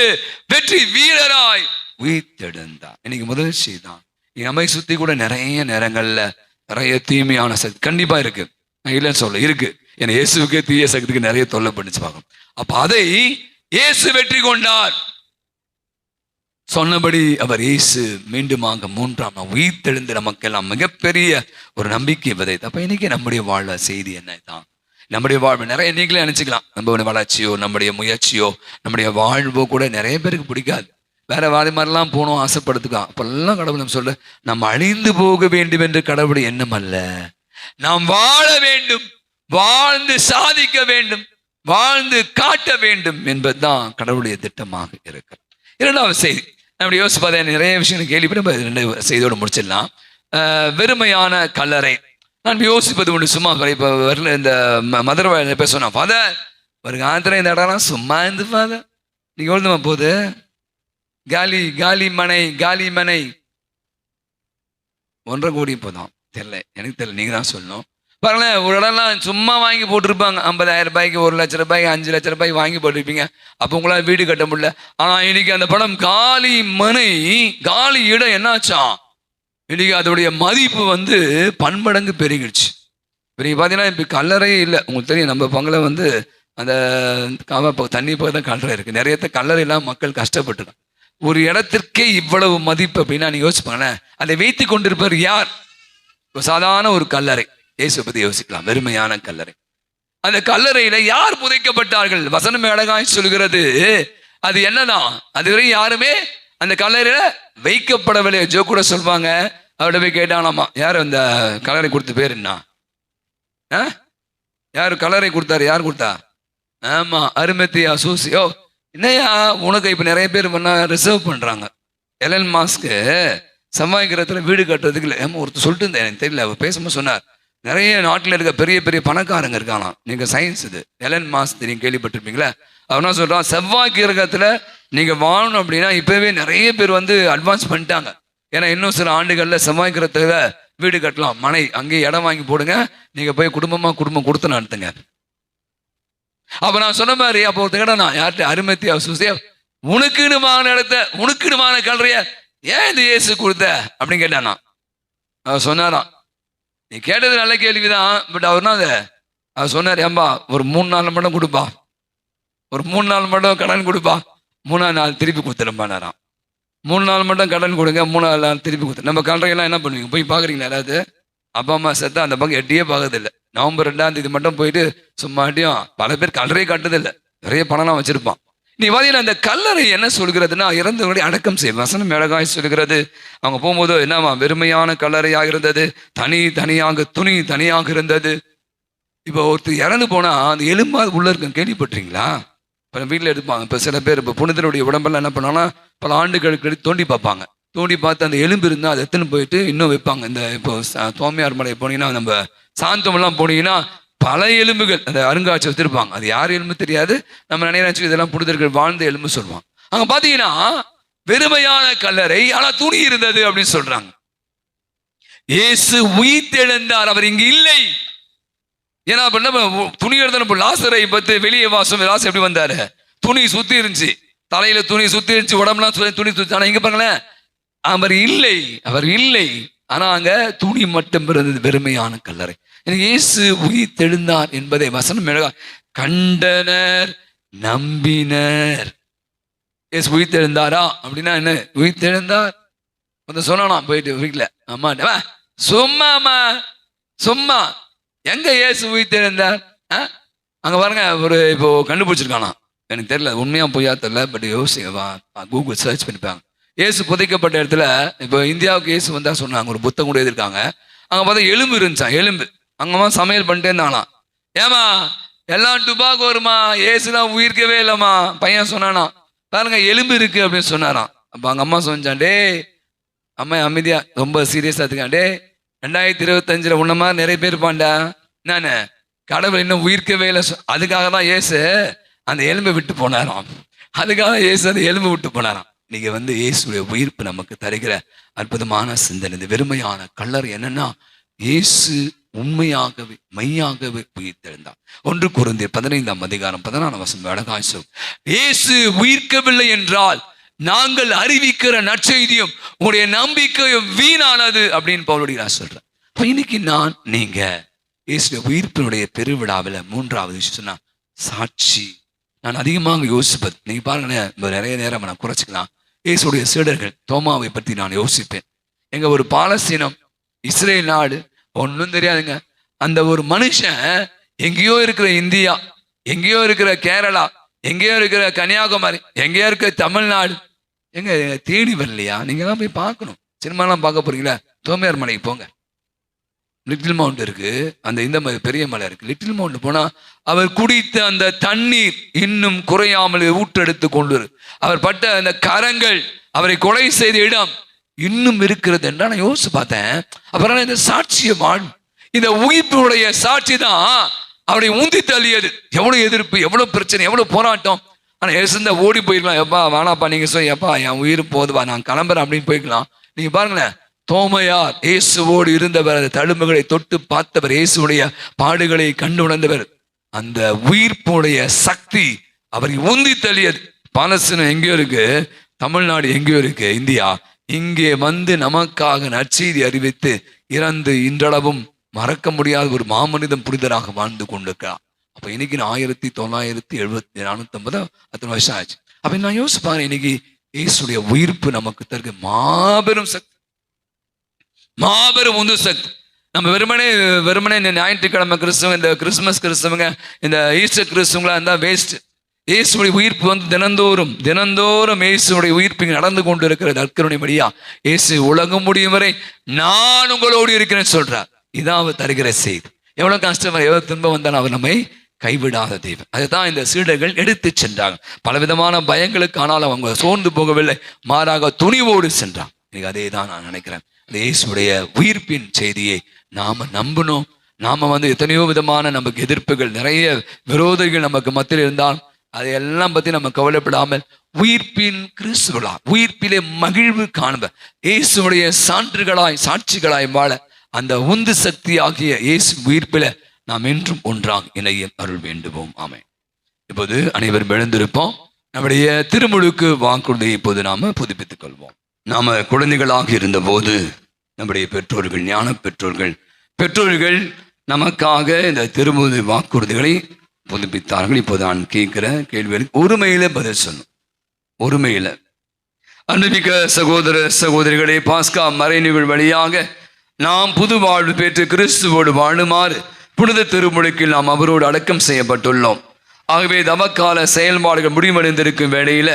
வெற்றி வீரராய் உயிர்த்தெழுந்தார். இன்னைக்கு முதல் செய்தான். நம்மை சுத்தி கூட நிறைய நேரங்கள்ல நிறைய தீமையான சக்தி கண்டிப்பா இருக்கு, நான் இல்லைன்னு சொல்ல, இருக்கு. ஏன்னா இயேசுக்கே தீய சக்திக்கு நிறைய தொல்லை பண்ணிச்சு பார்க்கணும். அப்ப அதை இயேசு வெற்றி கொண்டார். சொன்னபடி அவர் இயேசு மீண்டுமாக மூன்றாம் நாள் உயிர்த்தெழுந்து நமக்கெல்லாம் மிகப்பெரிய ஒரு நம்பிக்கை விதைத்து. அப்ப இன்னைக்கு நம்முடைய வாழ்வ செய்தி என்ன தான்? நம்முடைய வாழ்வு நிறைய நீங்களே நினைச்சுக்கலாம், நம்ம வளர்ச்சியோ நம்முடைய முயற்சியோ நம்முடைய வாழ்வோ கூட நிறைய பேருக்கு பிடிக்காது. வேற மாதிரிலாம் போனோம் ஆசைப்படுத்துக்கலாம். அப்பெல்லாம் கடவுள் நம்ம சொல்ல, நம்ம அழிந்து போக வேண்டும் என்று கடவுளுடைய எண்ணம் அல்ல, நாம் வாழ வேண்டும், வாழ்ந்து சாதிக்க வேண்டும், வாழ்ந்து காட்ட வேண்டும் என்பதுதான் கடவுளுடைய திட்டமாக இருக்கு. இரண்டாவது செய்தி நம்ம யோசிச்சு பார்த்தா நிறைய விஷயங்கள் கேள்விப்பட்டு ரெண்டு செய்தியோடு முடிச்சிடலாம். வெறுமையான கல்லறை. நான் யோசிப்பது ஒன்று சும்மா இப்போ வரல இந்த மதுரை பேசுவேன் ஃபாதர் ஒரு காலத்தில் இந்த இடம்லாம் சும்மா இருந்து ஃபாதர் நீங்க எழுதுமா போகுது காலி காலி மனை 1.5 கோடி போதும் தெரியல, எனக்கு தெரியல, நீங்க தான் சொல்லணும். பாருங்களேன், ஒரு இடம்லாம் சும்மா வாங்கி போட்டிருப்பாங்க, 50,000 ரூபாய்க்கு 1 லட்ச ரூபாய்க்கு 5 லட்ச ரூபாய்க்கு வாங்கி போட்டிருப்பீங்க. அப்போ உங்களால் வீடு கட்ட முடியல. ஆனா இன்னைக்கு அந்த படம் காலி மனை காலி இடம் என்னாச்சா, இன்னைக்கு அதோடைய மதிப்பு வந்து பன்மடங்கு பெருகிடுச்சு. இப்போ நீங்கள் பார்த்தீங்கன்னா இப்போ கல்லறையே இல்லை. உங்களுக்கு தெரியும், நம்ம பங்கில் வந்து அந்த தண்ணி பக்கம் கல்லறை இருக்குது. நிறைய கல்லறையெல்லாம் மக்கள் கஷ்டப்பட்டுருக்காங்க. ஒரு இடத்திற்கே இவ்வளவு மதிப்பு அப்படின்னா நீங்கள் யோசிப்பாங்களேன், அதை வைத்து கொண்டிருப்பவர் யார்? சாதாரண ஒரு கல்லறை. இயேசு பற்றி யோசிக்கலாம், வெறுமையான கல்லறை. அந்த கல்லறையில யார் புதைக்கப்பட்டார்கள்? வசனம் அழகாய் சொல்கிறது, அது என்னதான், அதுவரை யாருமே அந்த கல்லறையில வைக்கப்படவில்லை. ஜோ கூட சொல்வாங்க, அவட போய் கேட்டானாமா, யார் அந்த கல்லறை கொடுத்த பேர் என்ன, யார் கல்லறை கொடுத்தாரு, யார் கொடுத்தா? ஆமா, அருமத்தியா சூசியோ. என்னையா உனக்கு இப்ப நிறைய பேர் ரிசர்வ் பண்றாங்க. எலன் மாஸ்க்கு செவ்வாய் கிரகத்துல வீடு கட்டுறதுக்கு இல்லை. ஒருத்தர் சொல்லிட்டு இருந்தேன், எனக்கு தெரியல, அவர் பேசும்போது சொன்னார், நிறைய நாட்டில் இருக்க பெரிய பெரிய பணக்காரங்க இருக்காங்களாம். நீங்க சயின்ஸ் இது எலன் மாஸ்க் தெரியும், கேள்விப்பட்டிருப்பீங்களா? அவனா சொல்றான், செவ்வாய் கிரகத்துல நீங்க வாழணும் அப்படின்னா இப்பவே நிறைய பேர் வந்து அட்வான்ஸ் பண்ணிட்டாங்க. ஏன்னா இன்னும் சில ஆண்டுகள்ல செவ்வாய் கிரகத்துல வீடு கட்டலாம், மனை அங்கேயே இடம் வாங்கி போடுங்க, நீங்க போய் குடும்பம் கொடுத்து நடத்துங்க. அப்ப நான் சொன்ன மாதிரி அப்போ ஒருத்தர் நான் யார்கிட்ட அருமத்தியா சூசியா உனக்குனுமான இடத்த உனக்குனுமான கல்றைய ஏன் இந்த இயேசு கொடுத்த அப்படின்னு கேட்டானா. அவர் சொன்னாராம், நீ கேட்டது நல்ல கேள்விதான், பட் அவர்னா அவர் சொன்னார், ஏம்பா ஒரு 3 நாள் மட்டும் கொடுப்பா, ஒரு 3 நாள் மட்டும் கடன் கொடுப்பா, 3ஆம் நாள் திருப்பி கொடுத்துருப்பானாராம். 3 நாள் மட்டும் கடன் கொடுங்க, 3ஆம் நாள் திருப்பி கொடுத்து. நம்ம கல்றையெல்லாம் என்ன பண்ணுவீங்க, போய் பாக்குறீங்களா? யாராவது அப்பா அம்மா செத்தா அந்த பக்கம் எட்டியே பார்க்கறதில்லை. நவம்பர் 2ஆம் தேதி மட்டும் போயிட்டு சும்மாட்டியும் பல பேர் கல்லறையை கட்டுதில்லை, நிறைய பணம்லாம் வச்சிருப்பான். நீ பார்த்தீங்கன்னா அந்த கல்லறை என்ன சொல்கிறதுனா, இறந்தவர்களை அடக்கம் செய்யும். வசனம் அழகாய் சொல்கிறது, அவங்க போகும்போது என்னவா, வெறுமையான கல்லறையாக இருந்தது, தனியாக துணி தனியாக இருந்தது. இப்போ ஒருத்தர் இறந்து போனா அந்த எலும்பா உள்ள இருக்கும், கேள்விப்பட்டிருக்கீங்களா? இப்போ வீட்டில் எடுப்பாங்க. இப்போ சில பேர் இப்போ புனிதனுடைய உடம்பெல்லாம் என்ன பண்ணாங்கன்னா பல ஆண்டுகளுக்கு தோண்டி பார்ப்பாங்க. தோண்டி பார்த்து அந்த எலும்பு இருந்தால் அதை எடுத்துன்னு போயிட்டு இன்னும் வைப்பாங்க. இந்த இப்போ தோமையார் மலை போனீங்கன்னா, நம்ம சாந்தமெல்லாம் போனீங்கன்னா பல எலும்புகள் அந்த அருங்காட்சி வச்சிருப்பாங்க. அது யார் எலும்பு தெரியாது, நம்ம நினைச்சு இதெல்லாம் புனிதர்கள் வாழ்ந்த எலும்பு சொல்லுவாங்க. அங்க பாத்தீங்கன்னா வெறுமையான கல்லறை, ஆனா துணி இருந்தது அப்படின்னு சொல்றாங்க. இயேசு உயிர்த்தெழுந்தார், அவர் இங்கு இல்லை. ஏன்னா துணி எடுத்த லாசரை பத்து வெளியே வாசம், லாசர் எப்படி வந்தாரு, துணி சுத்தி இருந்துச்சு, தலையில துணி சுத்தி இருந்துச்சு, உடம்புலாம் துணி சுத்தி. ஆனா இங்க பாருங்களேன், அவர் இல்லை, அவர் இல்லை. ஆனா அங்க துணி மட்டும் இருந்தது, வெறுமையான கல்லறை. இயேசு உயிர்த்தெழுந்தார் என்பதை வசனம் கண்டனர், நம்பினர். இயேசு உயிர்த்தெழுந்தாரா அப்படின்னா என்ன, உயிர்த்தெழுந்தார் கொஞ்சம் சொன்னா போயிட்டு வீட்டுல அம்மா சும்மாமா சும்மா எங்க இயேசு உயிர்த்தெழுந்தார்? அங்க பாருங்க, ஒரு இப்போ கண்டுபிடிச்சிருக்கானா, எனக்கு தெரியல உண்மையா பொய்யா தெரியல, பட் யோசிக்க கூகுள் சர்ச் பண்ணிப்பாங்க. இயேசு புதைக்கப்பட்ட இடத்துல இப்போ இந்தியாவுக்கு இயேசு வந்தா சொன்னாங்க, ஒரு புத்தகம் கூட எழுதிருக்காங்க. அங்க பார்த்தா எலும்பு இருந்துச்சான், எலும்பு. அங்கம்மா சமையல் பண்ணிட்டே இருந்தானா, ஏமா எல்லாம் டுபாக் வருமா, இயேசுலாம் உயிர்க்கவே இல்லைம்மா. பையன் சொன்னானா, பாருங்க எலும்பு இருக்கு அப்படின்னு சொன்னாராம். அப்ப அங்க அம்மா சொன்னான், டே அம்மா அமைதியா ரொம்ப சீரியஸா இருக்கான், டே 2025 உன்ன மாதிரி நிறைய பேர் இருப்பான்டா, நானு கடவுள் இன்னும் உயிர்க்கவே இல்லை. அதுக்காக தான் இயேசு அந்த எலும்பை விட்டு போனாராம், அதுக்காக இயேசு அந்த எலும்பு விட்டு போனாராம். நீங்க வந்து இயேசுடைய உயிர்ப்பு நமக்கு தருகிற அற்புதமான சிந்தனை. இந்த வெறுமையான கல்லறை என்னன்னா, இயேசு உண்மையாகவே மெய்யாகவே உயிர்த்தெழுந்தார். 1 கொரிந்தியர் 15ஆம் அதிகாரம் 14ஆம் வசனம் அழகாய் சொல்லும், இயேசு உயிர்க்கவில்லை என்றால் நாங்கள் அறிவிக்கிற நற்செய்தியும் உங்களுடைய நம்பிக்கையும் வீணானது அப்படின்னு பவுலடியா சொல்றேன். இன்னைக்கு நான் நீங்க இயேசுடைய உயிர்ப்பினுடைய பெருவிழாவில் 3வது விஷயம் சொன்னா சாட்சி. நான் அதிகமாக யோசிப்பது, நீங்க பாருங்களேன், நிறைய நேரம் நான் குறைச்சிக்கலாம். இயேசுடைய சீடர்கள் தோமாவை பற்றி நான் யோசிப்பேன். எங்க ஒரு பாலஸ்தீனம், இஸ்ரேல் நாடு ஒன்றும் தெரியாதுங்க. அந்த ஒரு மனுஷன் எங்கேயோ இருக்கிற இந்தியா, எங்கேயோ இருக்கிற கேரளா, எங்கேயோ இருக்கிற கன்னியாகுமரி, எங்கேயோ இருக்கிற தமிழ்நாடு, எங்க தேடி வரலையா? நீங்க தான் போய் பார்க்கணும். சினிமாலாம் பார்க்க போறீங்களா? தோமையார் மலைக்கு போங்க. லிட்டில் மவுண்ட் இருக்கு, அந்த இந்த பெரிய மலை இருக்கு. லிட்டில் மவுண்ட் போனா அவர் குடித்த அந்த தண்ணீர் இன்னும் குறையாமல் ஊற்றெடுத்து கொண்டு அவர் பட்ட அந்த கரங்கள், அவரை கொலை செய்த இடம் இன்னும் இருக்கிறது என்றா நான் யோசிச்சு பார்த்தேன். அப்புறம் இந்த சாட்சிய வாழ், இந்த உயிர்ப்புடைய சாட்சி தான் அவரை உந்தி தள்ளியது. எவ்வளவு எதிர்ப்பு, எவ்வளவு பிரச்சனை, எவ்வளவு போராட்டம். ஆனா ஏசுந்த ஓடி போயிருக்கலாம். எப்பா வேணாப்பா, நீங்க சொல்லி எப்பா என் உயிர் போதுவா, நான் கிளம்புறேன் அப்படின்னு போய்க்கலாம். நீங்க பாருங்களேன், தோமையார் இயேசுவோடு இருந்தவர், தழும்புகளை தொட்டு பார்த்தவர், இயேசுடைய பாடுகளை கண்டு உணர்ந்தவர். அந்த உயிர்ப்புடைய சக்தி அவரை உந்தி தள்ளியது. பாலஸ்தீனம் எங்கேயோ இருக்கு, தமிழ்நாடு எங்கேயோ இருக்கு, இந்தியா இங்கே வந்து நமக்காக நற்செய்தி அறிவித்து இறந்து இன்றளவும் மறக்க முடியாத ஒரு மாமனிதம் புனிதராக வாழ்ந்து கொண்டிருக்கிறார். அப்ப இன்னைக்கு 1970 அத்தனை வருஷம் ஆச்சு. அப்ப நான் யோசிப்பாரு, இன்னைக்கு இயேசுடைய உயிர்ப்பு நமக்கு தருக மாபெரும் சக்தி, மாபெரும் உந்து சக்தி. நம்ம வெறுமனே இந்த ஞாயிற்றுக்கிழமை கிறிஸ்தவங்க, இந்த கிறிஸ்துமஸ் கிறிஸ்தவங்க, இந்த ஈஸ்டர் கிறிஸ்தவங்களா இருந்தா வேஸ்ட். இயேசுடைய உயிர்ப்பு வந்து தினந்தோறும் இயேசுடைய உயிர்ப்பு நடந்து கொண்டு இருக்கிறது. அற்கருணை வழியா இயேசு உலகம் முடியும் வரை நான் உங்களோடு இருக்கிறேன்னு சொல்றார். இதான் அவர் தருகிற செய்தி. எவ்வளவு கஷ்டம், எவ்வளவு துன்பம் வந்தாலும் அவர் நம்மை கைவிடாத தெய்வம். அதுதான் இந்த சீடர்கள் எடுத்து சென்றாங்க. பலவிதமான பயங்களுக்கு, ஆனால் அவங்க சோர்ந்து போகவில்லை, மாறாக துணிவோடு சென்றாங்க. எனக்கு அதே தான் நான் நினைக்கிறேன். அந்த இயேசுடைய உயிர்ப்பின் செய்தியை நாம நம்பணும். நாம எத்தனையோ விதமான நமக்கு எதிர்ப்புகள், நிறைய விரோதிகள் நமக்கு மத்தியில் இருந்தால் அதையெல்லாம் பத்தி நம்ம கவலைப்படாமல் உயிர்ப்பின் கிறிஸ்துவலா, உயிர்ப்பிலே மகிழ்வு காண்ப, இயேசுடைய சாட்சிகளாய் வாழ அந்த உந்து சக்தி ஆகிய இயேசு உயிர்ப்பில நாம் என்றும் ஒன்றாக இணைய அருள் வேண்டுவோம். ஆமென். இப்போது அனைவரும் எழுந்திருப்போம். நம்முடைய திருமுழுக்கு வாக்குறுதியை இப்போது நாம புதுப்பித்துக் கொள்வோம். நாம குழந்தைகளாக இருந்த போது நம்முடைய பெற்றோர்கள், ஞான பெற்றோர்கள் நமக்காக இந்த திருமுழு வாக்குறுதிகளை புதுப்பித்தார்கள். இப்போது நான் கேட்கிற கேள்விகளுக்கு ஒருமையில பதில் சொல்லும். ஒருமையில அன்பிக்க சகோதர சகோதரிகளே, பாஸ்கா மறைநிகழ் வழியாக நாம் புது வாழ்வு பெற்று கிறிஸ்துவோடு வாழுமாறு புனித திருமுழுக்கில் நாம் அவரோடு அடக்கம் செய்யப்பட்டுள்ளோம். ஆகவே தவக்கால செயல்பாடுகள் முடிவடைந்திருக்கும் வேளையில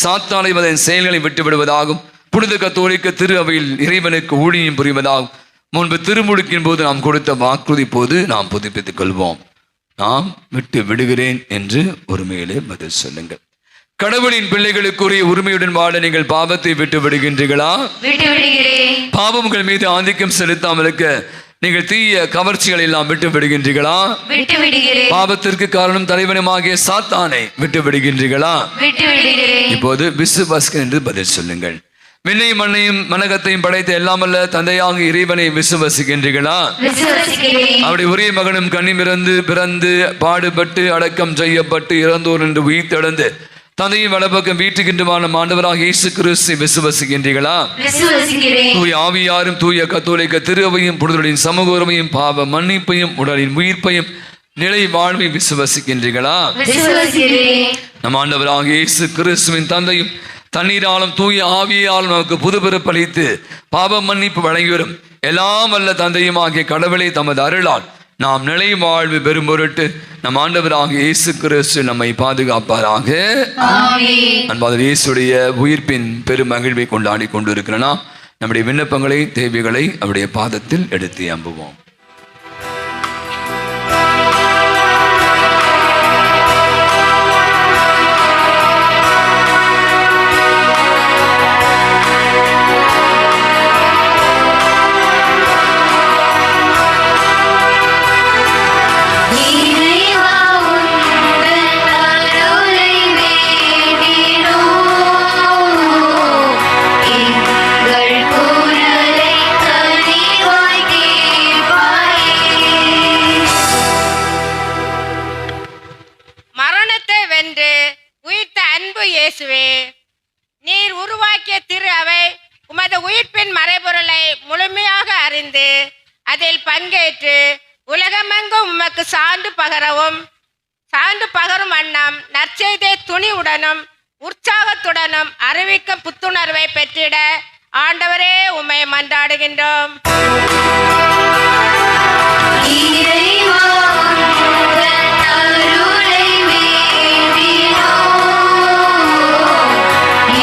சாத்தானை அதன் செயல்களை விட்டுவிடுவதாகும், புனித கத்தோலிக்க திரு அவையில் இறைவனுக்கு ஊழியம் புரிவதாகும் முன்பு திருமுழுக்கின் போது நாம் கொடுத்த வாக்குறுதி போது நாம் புதுப்பித்துக் கொள்வோம். நாம் விட்டு விடுகிறேன் என்று ஒருமையிலே பதில் சொல்லுங்கள். கடவுளின் பிள்ளைகளுக்குரிய உரிமையுடன் வாழ நீங்கள் பாவத்தை விட்டு விடுகின்றீர்களா? விட்டு விடுகிறேன். பாவங்கள் மீது ஆதிக்கம் செலுத்தாமல் இருக்க நீங்கள் தீய கவர்ச்சிகளை எல்லாம் விட்டு விடுகின்றீர்களா? விட்டு விடுகிறேன். பாவத்திற்கு காரணம் தலைவனுமாகிய சாத்தானை விட்டு விடுகின்றீர்களா? விட்டு விடுகிறேன். இப்போது விசுவாசிக்க என்று பதில் சொல்லுங்கள். விண்ணையும் மண்ணையும் மனகத்தையும் படைத்த எல்லாமல்ல தந்தையாக இறைவனை விசுவாசிக்கின்றீர்களா? விசுவாசிக்கிறேன். அவருடைய ஒரே மகனும் கண்ணிமிருந்து பிறந்து பாடுபட்டு அடக்கம் செய்யப்பட்டு இறந்தோர் என்று உயிர்த்தெழுந்து தந்தையும் வலப்பக்கம் வீட்டுக்கின்றமான ஆண்டவராக இயேசு கிறிஸ்து விசுவாசிக்கின்றீர்களா? விசுவாசிக்கிறேன். தூய ஆவியாரும் தூய கத்தோலிக்க திருவையும் புனிதரின் சமூக உரிமையும் பாவ மன்னிப்பையும் உடலின் உயிர்ப்பையும் நிலை வாழ்வையும் விசுவாசிக்கின்றீர்களா? விசுவாசிக்கிறேன். நம் ஆண்டவராக இயேசு கிறிஸ்துவின் தந்தையும் தண்ணீராலும் தூய ஆவியாலும் நமக்கு புதுப்பிறப்பளித்து பாவ மன்னிப்பு வழங்கி வரும் எல்லாம் வல்ல தந்தையும் ஆகிய கடவுளை தமது அருளால் நாம் நிலை வாழ்வு பெறும் பொருட்டு நம் ஆண்டவராக இயேசு கிறிஸ்து நம்மை பாதுகாப்பாராக. ஆமென். அன்பான இயேசுடைய உயிர்ப்பின் பெரும் மகிழ்வை கொண்டாடி கொண்டிருக்கிறனா நம்முடைய விண்ணப்பங்களை தேவைகளை அவருடைய பாதத்தில் எடுத்து அம்புவோம். இறைவா உந்தன் அருளை வேண்டினோம். எங்கள் குரலை கனிவாய் கேட்பாயே. மரணத்தை வென்று உயிர்த்த அன்பு இயேசுவே, நீர் உருவாக்கிய திரு அவை உமது உயிர்ப்பின் மறைபொருளை முழுமையாக அறிந்து அதில் பங்கேற்று உலகமெங்கும் உமக்கு சான்று பகரும் வண்ணம் நற்செய்தியை துணிவுடனும் உற்சாகத்துடனும் அறிவிக்கும் புத்துணர்வை பெற்றிட ஆண்டவரே உம்மை மன்றாடுகின்றோம். இறைவா உந்தன் அருளை வேண்டினோம்.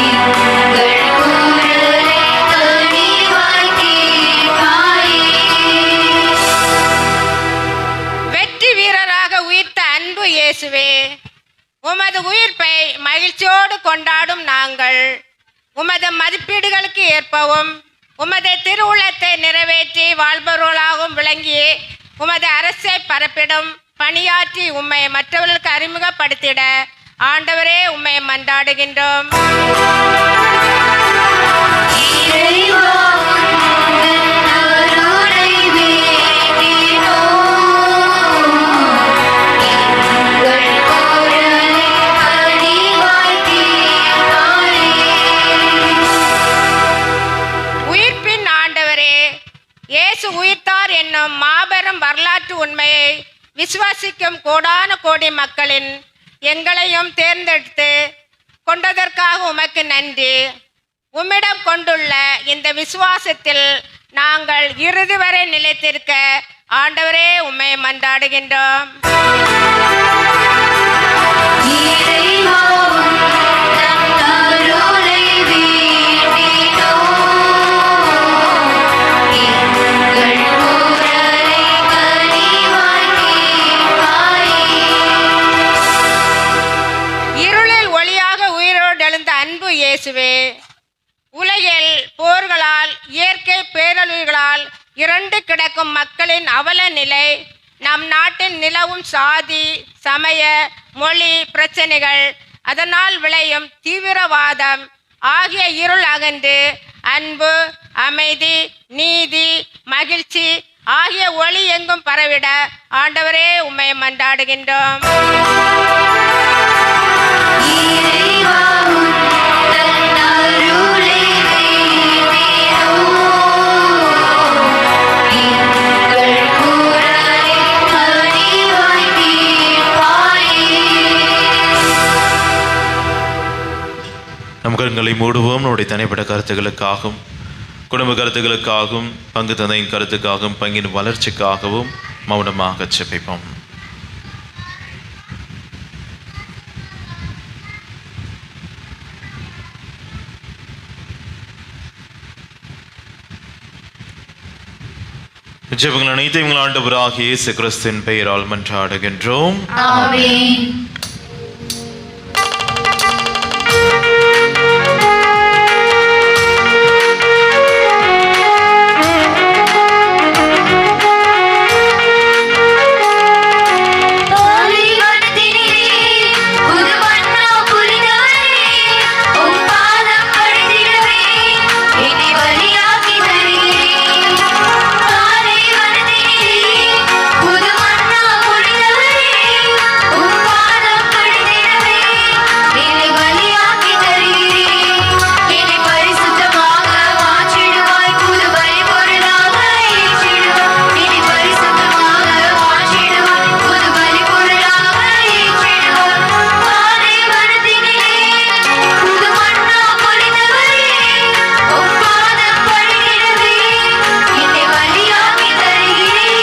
எங்கள் குரலை கனிவாய் கேட்பாயே. வெற்றி வீரராக உயிர்த்த அன்பு இயேசுவே, உமது உயிர்ப்பை மகிழ்ச்சியோடு கொண்டாடும் நாங்கள் உமது மதிப்பீடுகளுக்கு ஏற்பவும் உமது திருவுளத்தை நிறைவேற்றி வாழ்பவர்களாகவும் விளங்கி உமது அரசை பரப்பிடும் பணியாற்றி உம்மை மற்றவர்களுக்கு அறிமுகப்படுத்திட ஆண்டவரே உம்மை மன்றாடுகின்றோம். இறைவா உந்தன் அருளை வேண்டினோம். எங்கள் குரலை கனிவாய் கேட்பாயே. உயிர்ப்பின் ஆண்டவரே, இயேசு உயிர்த்தார் என்னும் மாபெரும் வரலாற்று உண்மையை விசுவாசிக்கும் கோடான கோடி மக்களின் எங்களையும் தேர்ந்தெடுத்து கொண்டதற்காக உமக்கு நன்றி. உம்மிடம் கொண்டுள்ள இந்த விசுவாசத்தில் நாங்கள் இறுதி வரை நிலைத்திருக்க ஆண்டவரே உம்மை மன்றாடுகின்றோம். இறைவா உந்தன் அருளை வேண்டினோம். எங்கள் குரலை கனிவாய் கேட்பாயே. இருளில் ஒளியாக உயிரோடு எழுந்த அன்பு இயேசுவே, உலகில் போர்களால் இயற்கை பேரழிவுகளால் இரண்டு கிடக்கும் மக்களின் அவல நிலை, நம் நாட்டில் நிலவும் சாதி சமய மொழி பிரச்சனைகள், அதனால் விளையும் தீவிரவாதம் ஆகிய இருள் அகன்று அன்பு அமைதி நீதி மகிழ்ச்சி ஆகிய ஒளி எங்கும் பரவிட ஆண்டவரே உம்மை மன்றாடுகின்றோம். இறைவா உந்தன் அருளை வேண்டினோம். எங்கள் குரலை கனிவாய் கேட்பாயே. நம் கண்களை மூடுவோம். நம்முடைய தனிப்பட்ட கருத்துக்களுக்காகவும் குடும்ப கருத்துக்களுக்காகவும் பங்கு தந்தையின் கருத்துக்காகவும் பங்கின் வளர்ச்சிக்காகவும் மௌனமாக ஜெபிப்போம். ஜெபங்கள் அனைத்தையும் எங்கள் ஆண்டவராகிய இயேசு கிறிஸ்துவின் பெயரால் மன்றாடுகின்றோம். ஆமென். பாலைவனத்தினிலே புது மன்னா பொழிந்தவரே, உம் பாதம் பணிந்திடவே என்னை பலியாக்கி தருகிறேன். பாலைவனத்தினிலே புது மன்னா பொழிந்தவரே, உம் பாதம் பணிந்திடவே என்னை பலியாக்கி தருகிறேன். என்னை பரிசுத்தமாக மாற்றிடுவாய், புது பலிபொருளாக ஏற்றிடுவாய். என்னை பரிசுத்தமாக மாற்றிடுவாய், புது பலிபொருளாக ஏற்றிடுவாய். பாலைவனத்தினிலே புது மன்னா பொழிந்தவரே, உம் பாதம் பணிந்திடவே என்னை பலியாக்கி தருகிறேன்.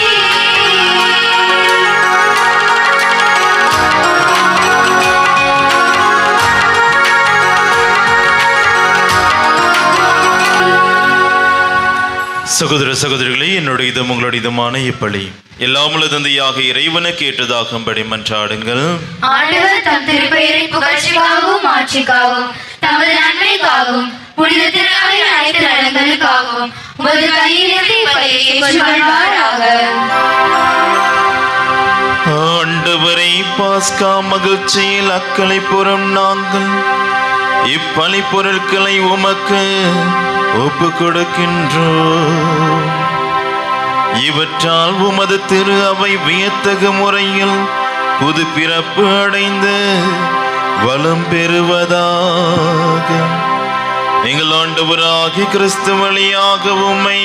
சகோதர சகோதரிகளே, என்னுடைய இதும் உங்களுடைய இதுமான இப்பலி எல்லாமுள்ள தந்தையாக இறைவனுக்கு ஏற்றதாகும்படி மன்றாடுங்கள். ஆண்டவர் தம் திருப்பெயரை புகழ்ச்சிக்காகவும் ஆட்சிக்காகவும் தமது நன்மைக்காகவும் புனித திருநாளின் அனைத்து நலன்களுக்காகவும் உமது கையிலிருந்து இப்பலியை ஏற்றுக்கொள்வாராக. ஆண்டவரை பாஸ்கா மகிழ்ச்சியில் அக்களை புறம் நாங்கள் இப்பலி பொருட்களை உமக்கு ஒப்பு கொடுக்கின்றோம். இவற்றால் உமது திரு அவை வியத்தகு முறையில் புது பிறப்பு அடைந்து வளம் பெறுவதாக எங்கள் ஆண்டவராகிய கிறிஸ்து வழியாக உம்மை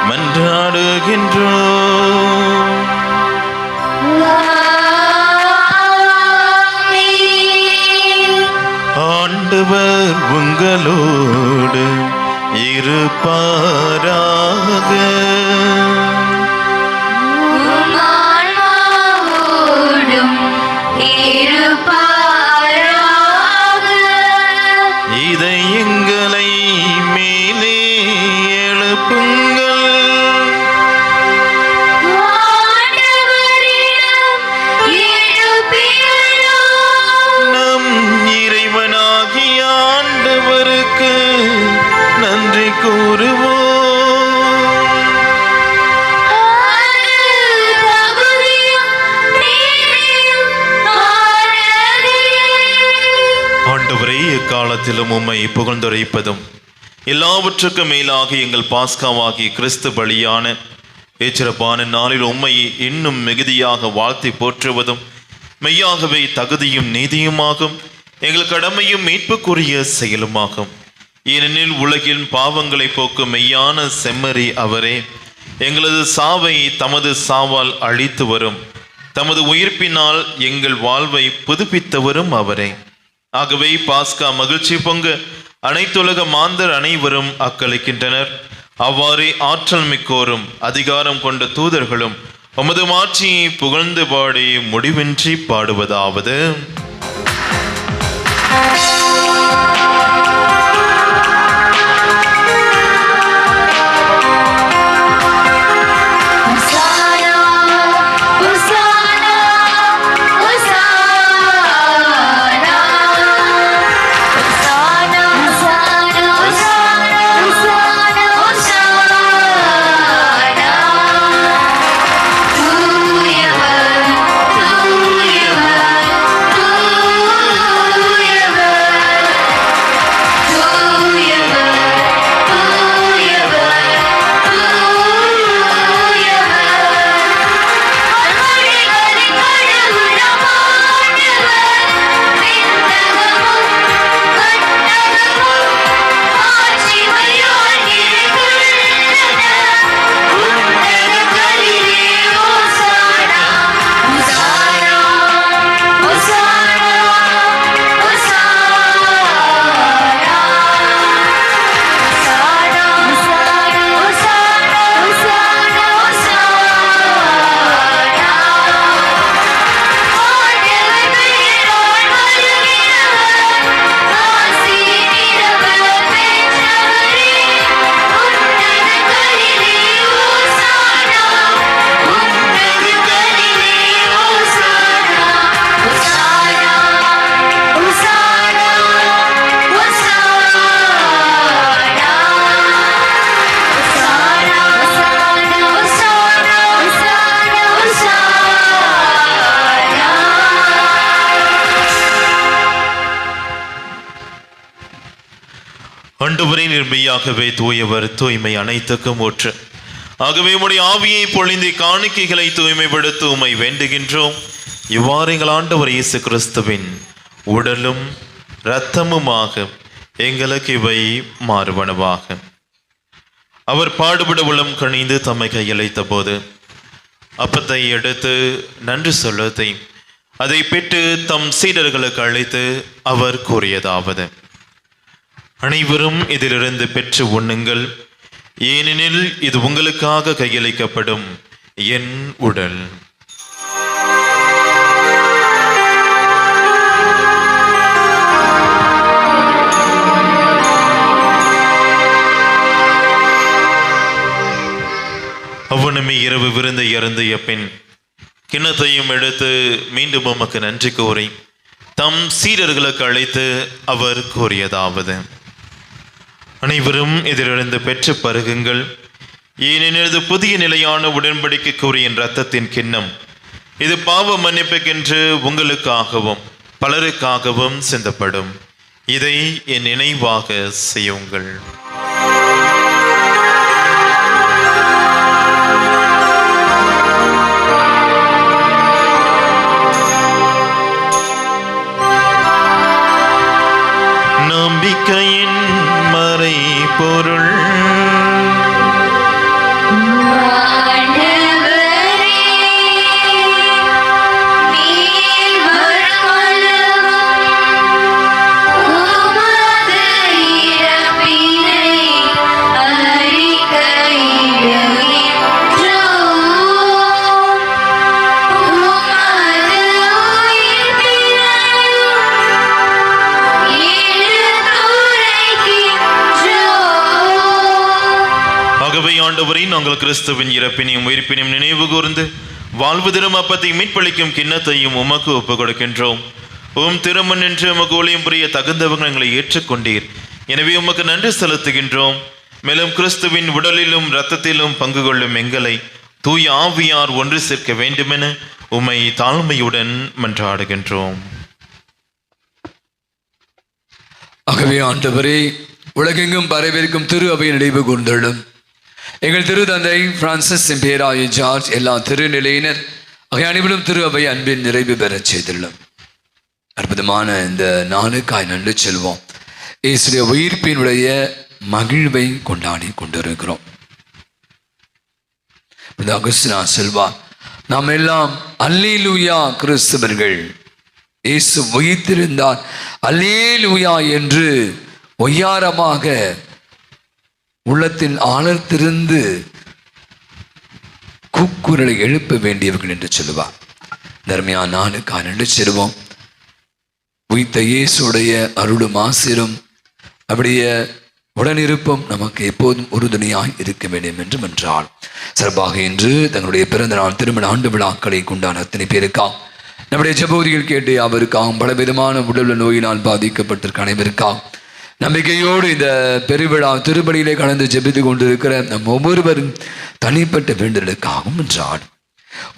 மன்றாடுகின்றோம். ஆமென். ஆண்டவர் உங்களோடு இருப்பாராக. உம்மான்மாவோடும் இருப்பாராக. இதயங்களை மேலே எழுப்புங்கள். ஆண்டவரிடம் எழுப்பியுள்ளோம். நம் இறைவனாகிய ஆண்டவருக்கு நன்றி கூறுவோம். அது தகுதியும் நீதியும் ஆனதே. ஆண்டவரே, எக்காலத்திலும் உம்மை புகழ்ந்துரைப்பதும் எல்லாவற்றுக்கும் மேலாக எங்கள் பாஸ்காவாகிய கிறிஸ்து பலியான இச்சிறப்பான நாளில் உம்மை இன்னும் மிகுதியாக வாழ்த்தி போற்றுவதும் மெய்யாகவே தகுதியும் நீதியுமாகும், எங்கள் கடமையும் மீட்புக்குரிய செயலுமாகும். ஏனெனில் உலகின் பாவங்களை போக்கும் மெய்யான செம்மறி அவரே, எங்களது சாவை தமது சாவால் அழித்து வரும், தமது உயிர்ப்பினால் எங்கள் வாழ்வை புதுப்பித்தவரும் அவரே. ஆகவே பாஸ்கா மகிழ்ச்சி பொங்க அனைத்துலக மாந்தர் அனைவரும் அக்களிக்கின்றனர். அவ்வாறே ஆற்றல் மிக்கோரும் அதிகாரம் கொண்ட தூதர்களும் உமது மாட்சியை புகழ்ந்து பாடி முடிவின்றி பாடுவதாவது: ஆண்டவரே, நிர்மையாகவே தூயவர், தூய்மை அனைத்துக்கும் ஊற்று. ஆகவே உம்முடைய ஆவியை பொழிந்து காணிக்கைகளை தூய்மைப்படுத்த உம்மை வேண்டுகின்றோம். இவ்வாறு எங்கள் ஆண்டவர் இயேசு கிறிஸ்துவின் உடலும் இரத்தமுமாக எங்களுக்கு இவை மாறுவனவாக. அவர் பாடுபட உளம் கணிந்து தம்மை கையளித்த போது அப்பத்தை எடுத்து நன்றி சொல்லத்தை அதை பெற்று தம் சீடர்களுக்கு அழைத்து அவர் கூறியதாவது: அனைவரும் இதிலிருந்து பெற்று உண்ணுங்கள், ஏனெனில் இது உங்களுக்காக கையளிக்கப்படும் என் உடல். அவ்வனமே இரவு விருந்தை அருந்திய பின் கிண்ணத்தையும் எடுத்து மீண்டும் உமக்கு நன்றி கூறி தம் சீடர்களுக்கு அழைத்து அவர் கூறியதாவது: அனைவரும் இதிலிருந்து பெற்று பருகுங்கள், ஏனெனில் இது புதிய நிலையான உடன்படிக்கைக்குரிய என் இரத்தத்தின் கிண்ணம். இது பாவ மன்னிப்புக்கென்று உங்களுக்காகவும் பலருக்காகவும் சிந்தப்படும். இதை என் நினைவாக செய்யுங்கள். நம்பிக்கையின் மறை பொருள். ஆண்டவரே, நீர் வருமளவும் ஆகவே ஆண்டவரை நாங்கள் கிறிஸ்துவின் இறப்பினையும் உயிர்ப்பினையும் நினைவு கூர்ந்து வாழ்வு திரும் அப்பத்தை மீட்பளிக்கும் கிண்ணத்தையும் உமக்கு ஒப்புக் கொடுக்கின்றோம். திருமண் என்று உமக்கு ஊழியம் புரிய தகுந்தவர்கள் எங்களை ஏற்றுக்கொண்டீர். எனவே உமக்கு நன்றி செலுத்துகின்றோம். மேலும் கிறிஸ்துவின் உடலிலும் இரத்தத்திலும் பங்கு கொள்ளும் எங்களை தூய ஆவியார் ஒன்று சேர்க்க வேண்டுமென உம்மை தாழ்மையுடன் மன்றாடுகின்றோம். ஆகவே ஆண்டவரே, உலகெங்கும் பரவிருக்கும் திரு அவை நினைவு கூர்ந்தள்ளும். எங்கள் திரு தந்தை பிரான்சிஸ் பேராய ஜார்ஜ் எல்லா திருநிலையினர் அனைவரும் திரு அவை அன்பின் நிறைவு பெறச் செய்துள்ளோம். அற்புதமான இந்த நாளுக்காய் நன்றி செல்வோம். இயேசுடைய உயிர்ப்பினுடைய மகிழ்வை கொண்டாடி கொண்டிருக்கிறோம். அகஸ்டினா செல்வா, நாம் எல்லாம் அல்லேலூயா கிறிஸ்தவர்கள், இயேசு உயிர்த்திருந்தார் அல்லேலூயா என்று ஒய்யாரமாக உள்ளத்தின் ஆழத்திலிருந்து கூக்குரலை எழுப்ப வேண்டியவர்கள் என்று சொல்லுவார். தர்மையான நாளுக்காக நன்றி செல்வோம். உயிர்த்த இயேசுடைய அருளும் ஆசிரும் அப்படியே உடனிருப்பும் நமக்கு எப்போதும் உறுதுணையாய் இருக்க வேண்டும் என்று மன்றாள். சிறப்பாக இன்று தங்களுடைய பிறந்த நாள் திருமண ஆண்டு விழாக்களை கொண்டாட அத்தனை பேருக்காக நம்முடைய ஜெபோதிகள் கேட்டு அவருக்காகவும் பலவிதமான உடல் நோயினால் பாதிக்கப்பட்டிருக்க அனைவருக்காக நம்பிக்கையோடு இந்த பெருவிழா திருப்பலியிலே கலந்து ஜெபித்து கொண்டிருக்கிற நம் ஒவ்வொருவரும் தனிப்பட்ட வேண்டுதலுக்காகவும் என்றார்.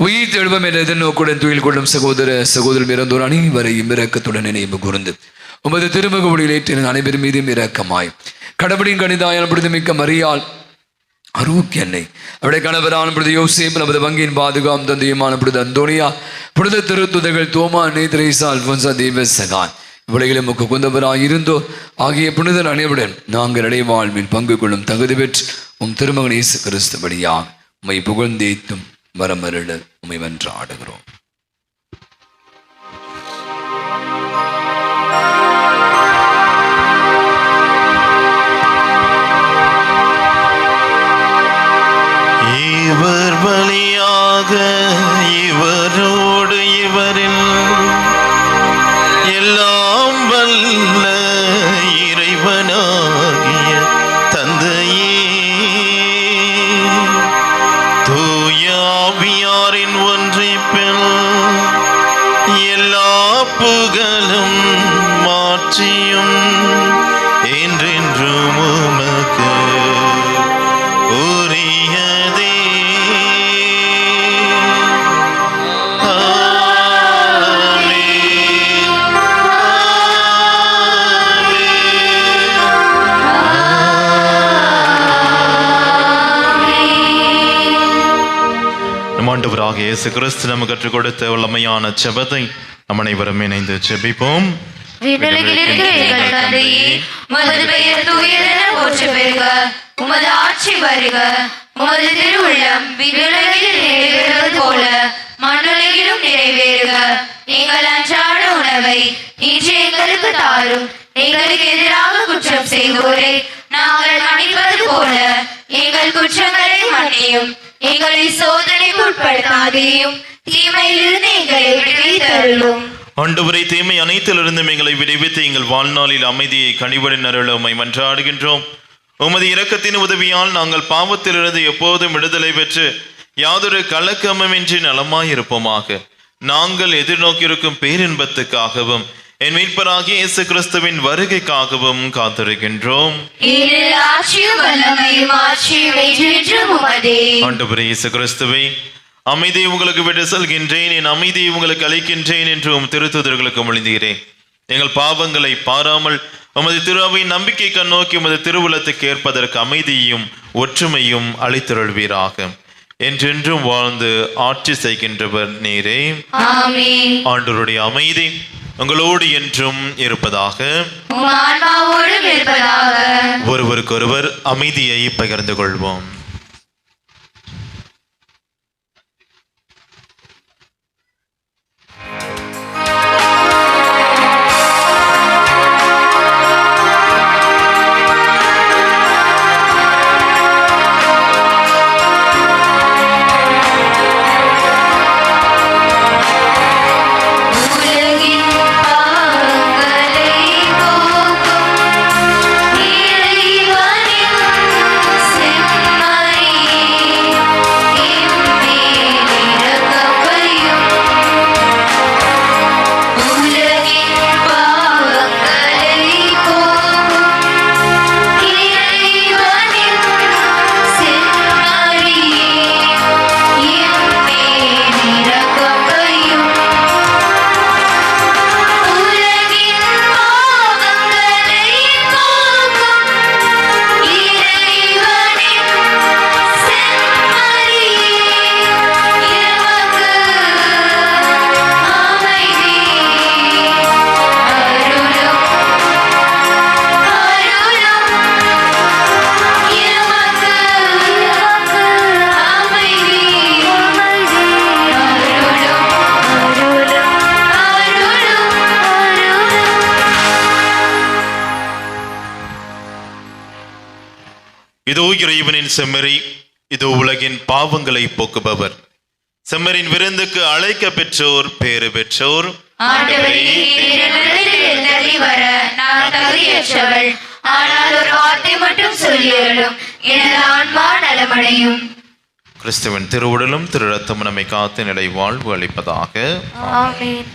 உயிர் தெழுவம் என்ற எதிர்நோக்குடன் துயில் கொள்ளும் சகோதரர் இறந்தோர் அனைவரையும் இரக்கத்துடன் நினைவு கூர்ந்து உமது திருமுக ஒளியில் ஏற்றின அனைவரும் மீதும் இரக்கமாய் கடவுளின் கணிதாயான புனிதமிக்க மரியாள் அருவுக்கு என்னை அவருடைய கணவரான புனித யோசேப், நமது வங்கியின் பாதுகாம் தந்தையுமான புனித அந்தோனியா, புனித திருத்துதர்கள் தோமா, அன்னை தெரேசா, அல்போன்சா, தேவசகான் இவ்வுலகிலும் முக்கு குந்தவராய் இருந்தோ ஆகிய புனிதர் அனைவருடன் நாங்கள் இடைவாழ்வில் பங்கு கொள்ளும் தகுதி பெற்று உம் திருமகன் இயேசு கிறிஸ்து வழியாக உம்மை புகழ்ந்தேத்தும் வரமருள உம்மை வென்றாடுகிறோம். இவர் வழியாக இவரோடு இவரில் எல்லாம் வல்ல இறைவனாகிய தந்தையே, தூய ஆவியாரின் ஒன்றிப்பில் எல்லா புகழும் மாற்றியும் என்றென்றும் உமக்கு உரியதே. ஆண்டவராக இயேசு கிறிஸ்து நமக்கு கற்றுக் கொடுத்த வல்லமையான ஜெபத்தை நம் அனைவரும் இணைந்து ஜெபிப்போம். விண்ணுலகில் இருக்கிற எங்கள் தந்தையே, உமது பெயர் தூயதென போற்ற பெறுக. உமது ஆட்சி வருக. உமது திருவுள்ளம் விண்ணுலகில் நிறைவேறுவது போல மண்ணுலகிலும் நிறைவேறுக. எங்கள் அன்றாட உணவை இன்று எங்களுக்கு தாரும். எங்களுக்கு எதிராக குற்றம் செய்தோரை நாங்கள் மன்னிப்பது போல எங்கள் குற்றங்களை மன்னியும். எங்களை சோதனைக்கு உட்படுத்தாதேயும், தீமையிலிருந்து எங்களை விடுவித்தருளும். ஆண்டவரை, தீமை அனைத்திலிருந்தும் எங்களை விடுவித்து எங்கள் வாழ்நாளில் அமைதியை கனிவுடன் அருள உம்மை மன்றாடுகின்றோம். உமது இரக்கத்தின் உதவியால் நாங்கள் பாவத்திலிருந்து எப்போதும் விடுதலை பெற்று யாதொரு கலக்கமின்றி நலமாயிருப்போமாக. நாங்கள் எதிர்நோக்கியிருக்கும் பேரின்பத்துக்காகவும் என் மீட்பராகிய இயேசு கிறிஸ்துவின் வருகைக்காகவும் காத்திருக்கின்றோம். ஆண்டவரே இயேசு கிறிஸ்துவே, அமைதியை உங்களுக்கு விட்டு செல்கின்றேன், என் அமைதியை உங்களுக்கு அளிக்கின்றேன் என்று உம் திருத்தூதர்களுக்கு மொழிந்தீரேன். எங்கள் பாவங்களை பாராமல் உமது திரு அவையின் நம்பிக்கை கண்ணோக்கி உமது திருவுளத்துக்கு ஏற்பதற்கு அமைதியும் ஒற்றுமையும் அளித்தருள்வீராக. என்றென்றும் வாழ்ந்து ஆட்சி செய்கின்றவர் நீரே. ஆண்டவருடைய அமைதி உங்களோடு என்றும் இருப்பதாக. ஒருவருக்கொருவர் அமைதியை பகிர்ந்து கொள்வோம். இறைவனின் செம்ம இதோ இறைவனின் செம்மறி, இதோ உலகின் பாவங்களை போக்குபவர். செம்மறின் விருந்துக்கு அழைக்க பெற்றோர் பேறு பெற்றோர். ஆண்டவரே, நீர் என்னிடத்தில் எழுந்தருளி வர நான் தகுதியற்றவள். ஆனால் ஒரு வார்த்தை மட்டும் சொல்லியருளும், எனது ஆன்மா நலமடையும். கிறிஸ்துவின் திருவுடலும் திரு ரத்தமும் நம்மை காத்து நிலை வாழ்வு அளிப்பதாக. ஆமென்.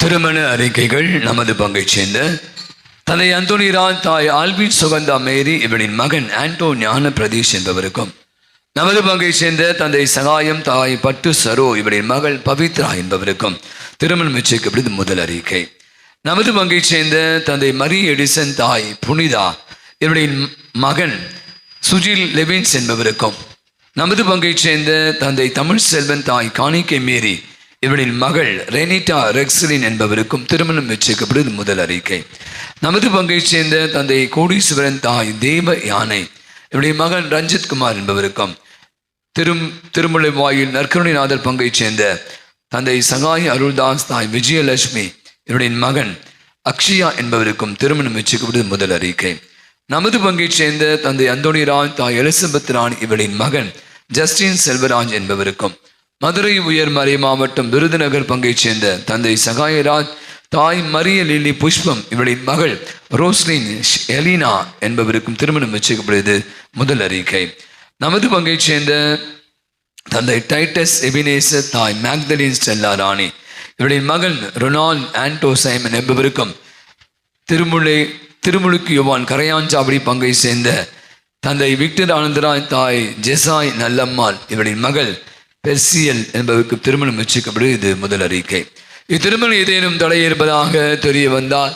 திருமண அறிக்கைகள். நமது பங்கை சேர்ந்த தந்தை அந்தோனிராஜ், தாய் ஆல்பின் சுகந்தா மேரி, இவனின் மகன் ஆண்டோ ஞான பிரதீஷ் என்பவருக்கும், நமது பங்கை சேர்ந்த தந்தை சகாயம், தாய் பட்டு சரோ, இவரின் மகள் பவித்ரா என்பவருக்கும் திருமணம் நிச்சயிக்கப்படுது முதல் அறிக்கை. நமது பங்கை சேர்ந்த தந்தை மரி எடிசன், தாய் புனிதா, இவரின் மகன் சுஜில் லெவின்ஸ் என்பவருக்கும், நமது பங்கை சேர்ந்த தந்தை தமிழ் செல்வன், தாய் காணிக்கை மேரி, இவனின் மகள் ரெனிட்டா ரெக்ஸலின் என்பவருக்கும் திருமணம் நிச்சயிக்கப்படுது முதல் அறிக்கை. நமது பங்கை சேர்ந்த தந்தை கோடீஸ்வரன், தாய் தேவ யானை, இவருடைய மகன் ரஞ்சித் குமார் என்பவருக்கும், திருமலை வாயில் நற்கருணைநாதர் பங்கை சேர்ந்த தந்தை சகாய் அருள்தாஸ், தாய் விஜயலட்சுமி, இவருடைய மகன் அக்ஷயா என்பவருக்கும் திருமணம் நிச்சயிக்கப்படுது முதல் அறிக்கை. நமது பங்கை சேர்ந்த தந்தை அந்தோனிராஜ், தாய் எலிசபெத் ராணி, இவரின் மகன் ஜஸ்டின் செல்வராஜ் என்பவருக்கும், மதுரை உயர்மறை மாவட்டம் விருதுநகர் பங்கை சேர்ந்த தந்தை சகாயராஜ், தாய் மரிய லில்லி புஷ்பம் இவளின் மகள் ரோஸ்லின் எலினா என்பவருக்கும் திருமணம் வச்சுக்கப்படுது. முதல் அறிக்கை. நமது பங்கைச் சேர்ந்த தந்தை டைட்டஸ் எபினேசர், தாய் மேக்தலின் ஸ்டெல்லா ராணி இவளின் மகன் ரொனால்ட் ஆண்டோ சைமன் என்பவருக்கும் திருமுழுக்கு யோவான் கரையாஞ்சாவடி பங்கை சேர்ந்த தந்தை விக்டர் ஆனந்தராய், தாய் ஜெசாய் நல்லம்மாள் இவளின் மகள் பெர்சியல் என்பவருக்கு திருமணம் வச்சுக்கப்படுது. இது முதல் அறிக்கை. இத்திருமணம் ஏதேனும் தடை இருப்பதாக தெரிய வந்தால்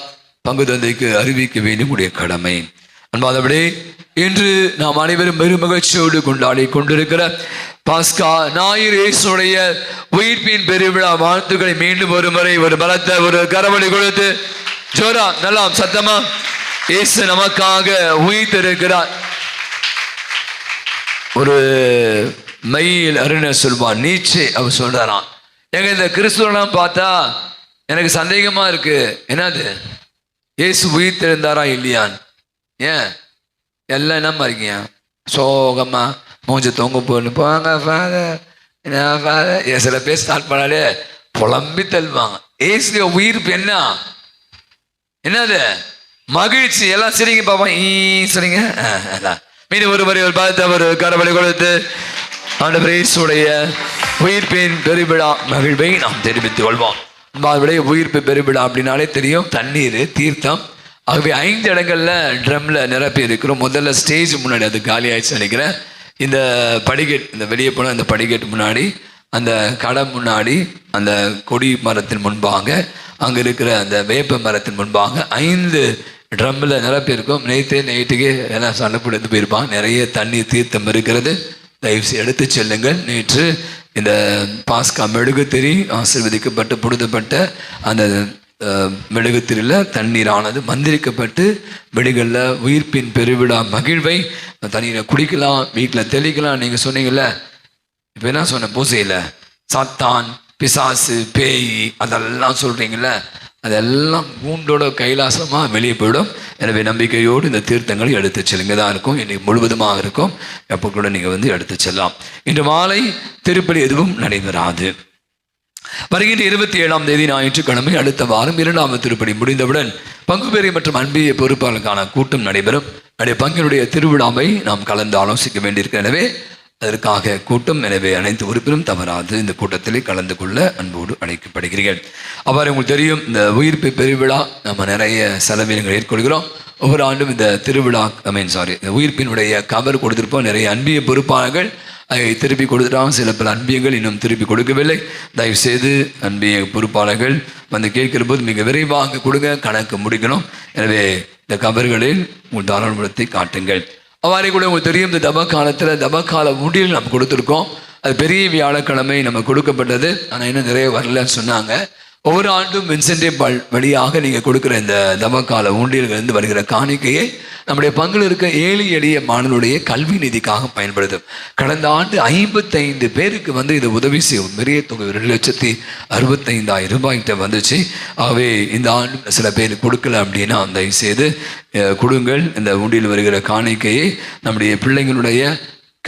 பங்கு தந்தைக்கு அறிவிக்க வேண்டிய கடமை. அன்பாதபடி இன்று நாம் அனைவரும் பெரும் மகிழ்ச்சியோடு கொண்டாடி கொண்டிருக்கிற பாஸ்கா ஞாயிறு இயேசுடைய உயிர்ப்பின் பெருவிழா வாழ்த்துக்களை மீண்டும் ஒரு முறை ஒரு பலத்த ஒரு கரவழி கொடுத்து ஜோரா நல்லா சத்தமா இயேசு நமக்காக உயிர்த்திருக்கிறார். ஒரு மெய்யில் அறிஞர் சொல்வான், நீச்சே அவர் சொல்றாராம், எங்க இந்த கிறிஸ்துவெல்லாம் பார்த்தா எனக்கு சந்தேகமா இருக்கு. என்னது, இயேசு உயிர் தெரிந்தாரா இல்லையான்னு? ஏன் எல்லாம் என்னம்மா இருக்கீங்க சோகமா மூஞ்ச தொங்க போன்னு போங்க ஃபாதர் ஃபாதர். சில பேர் ஸ்டார்ட் பண்ணாலே புலம்பி தள்ளுவாங்க. ஏசுடைய உயிர்ப்பு என்னது மகிழ்ச்சி. எல்லாம் சரிங்க பாப்பா சரிங்க. மீண்டும் ஒரு முறை ஒரு பார்த்து ஒரு கரவழி கொடுத்து ஆண்டவர் இயேசுடைய உயிர்ப்பின் பெருவிழா மகிழ்வை நாம் தெரிவித்துக் கொள்வோம். உயிர்ப்பு பெருவிழா அப்படின்னாலே தெரியும், தண்ணீர் தீர்த்தம். ஆகவே 5 இடங்கள்ல ட்ரம்ல நிரப்பி இருக்கிறோம். முதல்ல ஸ்டேஜ் முன்னாடி அது காலி ஆயிடுச்சு நினைக்கிறேன். இந்த படிக்கட், இந்த வெளியே போன அந்த படிக்கட்டு முன்னாடி, அந்த கடை முன்னாடி, அந்த கொடி மரத்தின் முன்பாக, அங்கே இருக்கிற அந்த வேப்ப மரத்தின் முன்பாக 5 ட்ரம்மில் நிரப்பி இருக்கும். நைட்டுக்கு எல்லாம் சண்டை எடுத்து போயிருப்பாங்க. நிறைய தண்ணீர் தீர்த்தம் இருக்கிறது. தயவுசெய்து எடுத்து செல்லுங்கள். நேற்று இந்த பாஸ்கா மெழுகுத்திரி ஆசீர்வதிக்கப்பட்டு புடுதப்பட்ட அந்த மெழுகுத்திரியில் தண்ணீரானது மந்திரிக்கப்பட்டு வெளிகளில் உயிர்ப்பின் பெருவிழா மகிழ்வை தண்ணீரை குடிக்கலாம், வீட்டில் தெளிக்கலாம். நீங்கள் சொன்னீங்கல்ல, இப்போ என்ன சொன்ன பூசையில் சாத்தான் பிசாசு பேய் அதெல்லாம் சொல்கிறீங்கள, அதெல்லாம் கூண்டோட கைலாசமாக வெளியே போயிடும். எனவே நம்பிக்கையோடு இந்த தீர்த்தங்களை எடுத்து செல்லுங்க தான் இருக்கும். இன்னைக்கு முழுவதுமாக இருக்கும். எப்போ கூட நீங்கள் எடுத்து செல்லலாம். இன்று மாலை திருப்பலி எதுவும் நடைபெறாது. வருகின்ற 27ஆம் தேதி ஞாயிற்றுக்கிழமை அடுத்த வாரம் 2ஆம் திருப்பலி முடிந்தவுடன் பங்குபேரி மற்றும் அன்பிய பொறுப்பாளருக்கான கூட்டம் நடைபெறும். பங்கினுடைய திருவிழாவை நாம் கலந்து ஆலோசிக்க வேண்டியிருக்க. எனவே அதற்காக கூட்டம். எனவே அனைத்து உறுப்பினரும் தவறாது இந்த கூட்டத்திலே கலந்து கொள்ள அன்போடு அழைக்கப்படுகிறீர்கள். அவ்வாறு உங்களுக்கு தெரியும், இந்த உயிர்ப்பு பெருவிழா நம்ம நிறைய செலவினங்கள் ஏற்கொள்கிறோம். ஒவ்வொரு ஆண்டும் இந்த திருவிழா இந்த உயிர்ப்பினுடைய கவர் கொடுத்திருப்போம். நிறைய அன்பிய பொறுப்பாளர்கள் அதை திருப்பி கொடுத்துட்டாங்க. சில பல அன்பியங்கள் இன்னும் திருப்பி கொடுக்கவில்லை. தயவுசெய்து அன்பிய பொறுப்பாளர்கள் கேட்கிற போது மிக விரைவாக கொடுங்க, கணக்கு முடிக்கணும். எனவே இந்த கவர்களில் உங்கள் தாராளத்தை காட்டுங்கள். அவ்வாறே கூட உங்களுக்கு தெரியும், இந்த தபக்காலத்தில் தபக்கால முடியல் நம்ம கொடுத்துருக்கோம். அது பெரிய வியாழக்கிழமை நம்ம கொடுக்கப்பட்டது. ஆனால் இன்னும் நிறைய வரலன்னு சொன்னாங்க. ஒவ்வொரு ஆண்டும் இன்சென்டிவ் வழியாக நீங்கள் கொடுக்குற இந்த தபக்கால ஊண்டியல்களிலிருந்து வருகிற காணிக்கையை நம்முடைய பங்கில் இருக்க ஏழை எளிய மாணவர்களுடைய கல்வி நிதிக்காக பயன்படுத்தும். கடந்த ஆண்டு 55 பேருக்கு இது உதவி செய்யும். பெரிய தொகை 2,65,000 ரூபாய்கிட்ட வந்துச்சு. ஆகவே இந்த ஆண்டு சில பேர் கொடுக்கல அப்படின்னா தயவு செய்து கொடுங்கள். இந்த ஊண்டியில் வருகிற காணிக்கையை நம்முடைய பிள்ளைங்களுடைய